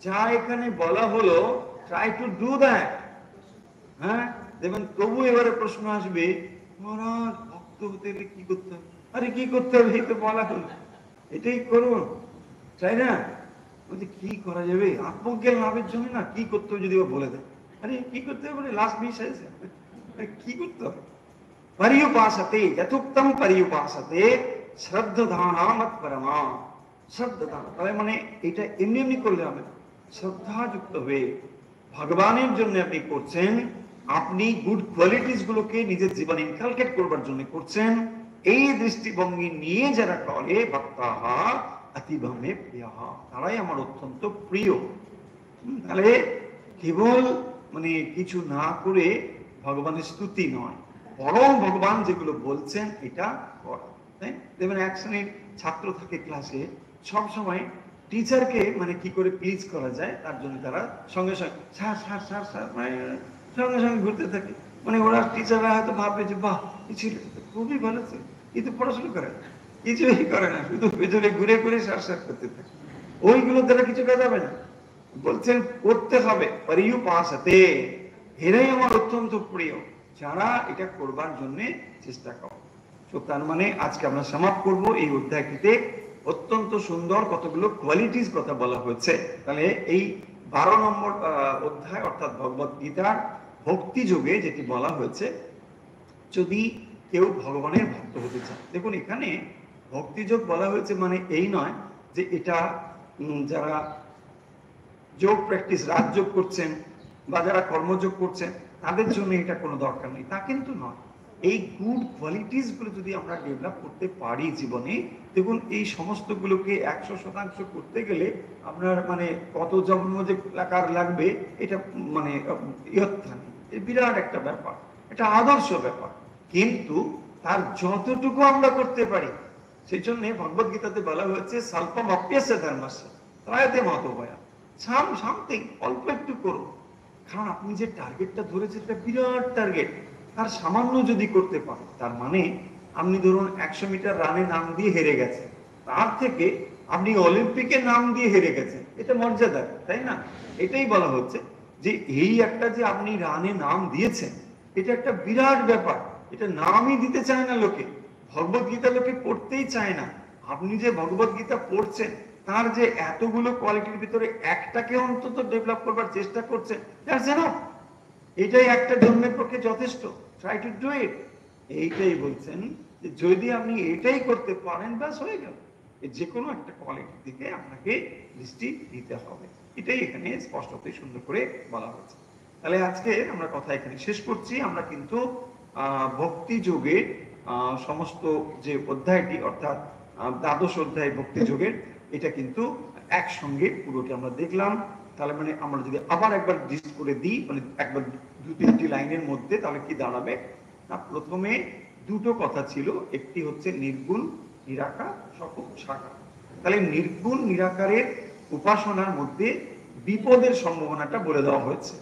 যা এখানে বলা হলো, ট্রাই টু ডু দ্যাট। হ্যাঁ দেখবেন, তবু এবারে প্রশ্ন আসবে, মহারাজ ভক্ত হতে গেলে কি করতে হবে? আরে কি করতে হবে, এই তো বলা হলো, এটাই করুন, তাই না? বলছে কি করা যাবে আত্মজ্ঞান লাভের জন্য, না কি করতে হবে যদি ও বলে দেয়, আরে কি করতে হবে, লাস্ট মিস আছে, কি করতে হবে? पर्युपासते, यथोक्तम पर्युपासते শ্রদ্ধাধানা মত পরমা। শ্রদ্ধাধান তাহলে মানে এটা এমনি এমনি করলে হবে, শ্রদ্ধা যুক্ত হয়ে ভগবানের জন্য আপনি করছেন, আপনি গুড কোয়ালিটিস গুলোকে নিজের জীবনে ইনকালকেট করবার জন্য করছেন, এই দৃষ্টিভঙ্গি নিয়ে যারা করে, ভক্তাহা অতীবমে প্রিয়াহ, তারাই আমার অত্যন্ত প্রিয়। তাহলে কেবল মানে কিছু না করে ভগবানের স্তুতি নয়, বরং ভগবান যেগুলো বলছেন এটা করা। দেখবেন এক শ্রেণীর ছাত্র থাকে ক্লাসে, সব সময় টিচারকে মানে কি করে প্লিজ করা যায় তার জন্য তারা সঙ্গে সঙ্গে স্যার স্যার স্যার স্যার মানে সঙ্গে সঙ্গে ঘুরতে থাকে। মানে ওরা টিচাররা হয়তো ভাববে যে বাহ এই ছিল খুবই ভালো ছিল, কিন্তু পড়াশোনা করে না, কিছুই করে না, শুধু পেছনে ঘুরে ঘুরে স্যার স্যার করতে থাকে, ওইগুলো দ্বারা কিছু কাজ হবে না। বলছেন করতে হবে পরিউপাসতে, এরাই আমার অত্যন্ত প্রিয়, যারা এটা করবার জন্য চেষ্টা করে। তো তার মানে আজকে আমরা সমাপ্ত করব এই অধ্যায়টিতে, অত্যন্ত সুন্দর কতগুলো কোয়ালিটিস কথা বলা হয়েছে। তাহলে এই 12 নম্বর অধ্যায় অর্থাৎ ভগবত গীতার ভক্তি যোগে যেটি বলা হয়েছে, যদি কেউ ভগবানের ভক্ত হতে চায়, দেখুন এখানে ভক্তিযোগ বলা হয়েছে মানে এই নয় যে এটা যারা যোগ প্র্যাকটিস রাজযোগ করছেন বা যারা কর্মযোগ করছেন তাদের জন্য এটা কোনো দরকার নেই, তা কিন্তু নয়। এই গুড কোয়ালিটিস গুলো যদি আমরা ডেভেলপ করতে পারি জীবনে, দেখুন এই সমস্ত গুলোকে 100% করতে গেলে আপনার মানে কত জন্ম যে লাগবে এটা মানে বিরাট একটা ব্যাপার, এটা আদর্শ ব্যাপার, কিন্তু তার যতটুকু আমরা করতে পারি, সেই জন্য ভগবত গীতাতে বলা হয়েছে স্বল্পম অপ্যস্য ধর্মস্য ত্রায়তে মতোভয়া, সামথিং অল্প একটু করুন, কারণ আপনি যে টার্গেটটা ধরেছেন এটা বিরাট টার্গেট, তার সামান্য যদি করতে পারেন, তার মানে আপনি ধরুন 100 মিটার রানে নাম দিয়ে হেরে গেছেন, তার থেকে আপনি অলিম্পিকে নাম দিয়ে হেরে গেছেন, এটা মর্যাদা, তাই না? এটাই বলা হচ্ছে যে এই একটা যে আপনি রানে নাম দিয়েছেন, এটা একটা বিরাট ব্যাপার, এটা নামই দিতে চায় না লোকে, ভগবত গীতা লোকে পড়তেই চায় না। আপনি যে ভগবত গীতা পড়ছেন, তার যে এতগুলো কোয়ালিটির ভিতরে একটাকে অন্তত ডেভেলপ করবার চেষ্টা করছেন, দ্যাটস এনাফ। এটাই একটা জন্মের পক্ষে যথেষ্ট, ট্রাই টু ডু ইট। এইটাই বলছেন যে যদি আপনি এটাই করতে পারেন ব্যাস হয়ে গেল। যে কোনো একটা কোয়ালিটির দিকে আপনাকে দৃষ্টি দিতে হবে, এটাই এখানে স্পষ্টতই সুন্দর করে বলা হয়েছে। তাহলে আজকে আমরা কথা এখানে শেষ করছি। আমরা কিন্তু ভক্তি যোগের সমস্ত যে অধ্যায়টি, অর্থাৎ দ্বাদশ অধ্যায় ভক্তি যোগের, এটা কিন্তু একসঙ্গে পুরোটি আমরা দেখলাম। তাহলে মানে আমরা যদি আবার একবার লিস্ট করে দিই, মানে একবার 2-3টি লাইনের মধ্যে, তাহলে কি দাঁড়াবে না, প্রথমে দুটো কথা ছিল, একটি হচ্ছে নির্গুণ নিরাকার সকল সাকার। তাহলে নির্গুণ নিরাকারের উপাসনার মধ্যে বিপদের সম্ভাবনাটা বলে দেওয়া হয়েছে।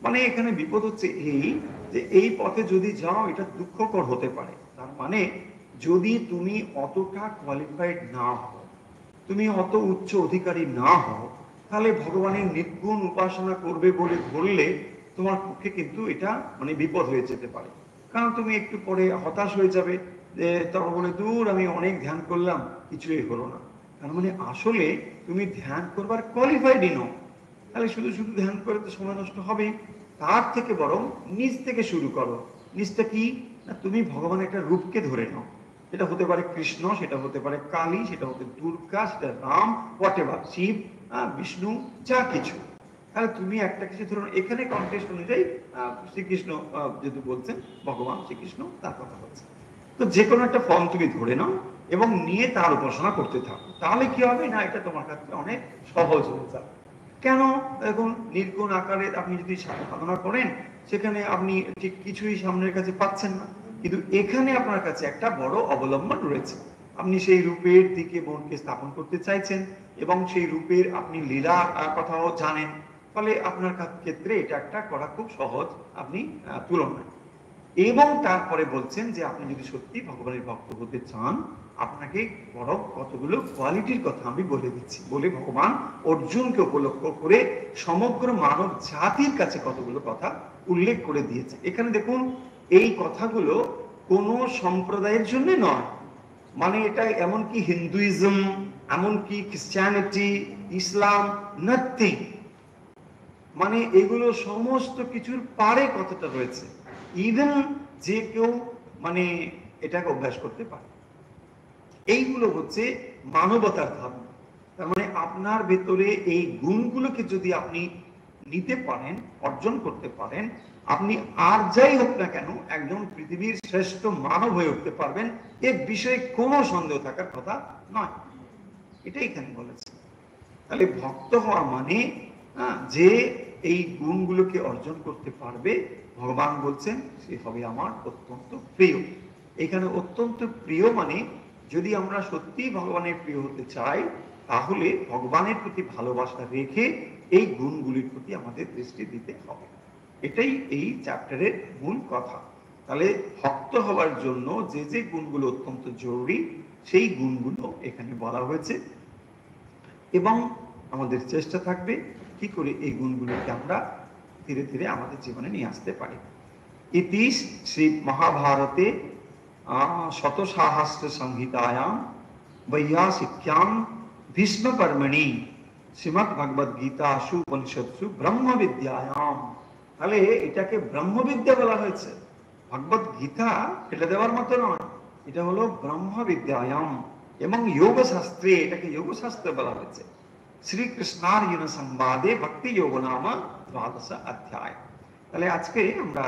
মানে এখানে বিপদ হচ্ছে এই যে এই পথে যদি যাও এটা দুঃখকর হতে পারে। তার মানে যদি তুমি অতটা কোয়ালিফাইড না হও, তুমি অত উচ্চ অধিকারী না হও, তাহলে ভগবানের নির্গুণ উপাসনা করবে বলে ধরলে তোমার পক্ষে কিন্তু এটা মানে বিপদ হয়ে যেতে পারে। কারণ তুমি একটু পরে হতাশ হয়ে যাবে, যে তখন বলে দূর আমি অনেক ধ্যান করলাম কিছুই হলো না। তার মানে আসলে তুমি ধ্যান করবার কোয়ালিফাইডই নও। তাহলে শুধু শুধু ধ্যান করে তো সময় নষ্ট হবে। তার থেকে বরং নিজ থেকে শুরু করো। নিজটা কি না, তুমি ভগবানের একটা রূপকে ধরে নাও। সেটা হতে পারে কৃষ্ণ, সেটা হতে পারে কালী, সেটা হতে দুর্গা, সেটা রাম, হোয়াট এভার, শিব, বিষ্ণু, যা কিছু। তাহলে তুমি একটা কিছু ধরুন, এখানে কন্টেক্সট অনুযায়ী শ্রীকৃষ্ণ যেহেতু বলছেন, ভগবান শ্রীকৃষ্ণ তার কথা বলছেন। তো যে কোনো একটা ফর্ম তুমি ধরে নাও এবং নিয়ে তার উপাসনা করতে থাকো। তাহলে কি হবে না, এটা তোমার কাছে অনেক সহজ হয়ে যাবে। কেন? দেখুন, নির্গুণ আকারে আপনি যদি সাধনা করেন, সেখানে আপনি ঠিক কিছুই সামনের কাছে পাচ্ছেন না, কিন্তু এখানে আপনার কাছে একটা বড় অবলম্বন রয়েছে। আপনি সেই রূপের দিকে মনকে স্থাপন করতে চাইছেন এবং সেই রূপের আপনি লীলা কথাও জানেন। ফলে আপনার ক্ষেত্রে এটা একটা করা খুব সহজ আপনি তুলনায়। এবং তারপরে বলছেন যে আপনি যদি সত্যি ভগবানের ভক্ত হতে চান, আপনাকে বড় কতগুলো কোয়ালিটির কথা আমি বলে দিচ্ছি বলে ভগবান অর্জুনকে উপলক্ষ করে সমগ্র মানব জাতির কাছে কতগুলো কথা উল্লেখ করে দিয়েছে। এখানে দেখুন, এই কথাগুলো কোনো সম্প্রদায়ের জন্য নয়। মানে এটা এমনকি হিন্দুইজম, এমনকি খ্রিস্টানিটি, ইসলাম, নাথিং। মানে এগুলো সমস্ত কিছুর পারে কতটা রয়েছে। ইভেন যে কেউ মানে এটাকে অভ্যাস করতে পারে। এইগুলো হচ্ছে মানবতার ধর্ম। তার মানে আপনার ভেতরে এই গুণগুলোকে যদি আপনি নিতে পারেন, অর্জন করতে পারেন, আপনি আর যাই হোক না কেন একজন পৃথিবীর শ্রেষ্ঠ মানব হয়ে উঠতে পারবেন। এ বিষয়ে কোনো সন্দেহ থাকার কথা নয়। এটাই এখানে বলেছে। তাহলে ভক্ত হওয়া মানে যে এই গুণগুলোকে অর্জন করতে পারবে, ভগবান বলছেন সে হবে আমার অত্যন্ত প্রিয়। এখানে অত্যন্ত প্রিয় মানে যদি আমরা সত্যি ভগবানের প্রিয় হতে চাই, তাহলে ভগবানের প্রতি ভালোবাসা রেখে এই গুণগুলির প্রতি আমাদের দৃষ্টি দিতে হবে। এটাই এই চ্যাপ্টারের মূল কথা। তাহলে ভক্ত হওয়ার জন্য যে যে গুণগুলো অত্যন্ত জরুরি, সেই গুণগুলো এখানে বলা হয়েছে এবং আমাদের চেষ্টা থাকবে কি করে এই গুণগুলোকে আমরা ধীরে ধীরে আমাদের জীবনে নিয়ে আসতে পারি। ইতি শ্রী মহাভারতে শতসাহস্র সংহিতায়াম বৈয়াসিক্যাম ভীষ্ম কর্মণি শ্রীমদ্ ভগবদ গীতাসু উপনিষৎসু ব্রহ্ম বিদ্যায়াম। তাহলে এটাকে ব্রহ্মবিদ্যা বলা হয়েছে। ভগবদ গীতা ফেলে দেওয়ার মতো নয়, এটা হলো ব্রহ্ম বিদ্যায়াম। এবং যোগ শাস্ত্রে এটাকে যোগ শাস্ত্র বলা হয়েছে। শ্রীকৃষ্ণার্জুন সংবাদে ভক্তি যোগ নাম দ্বাদশ অধ্যায়। তাহলে আজকে আমরা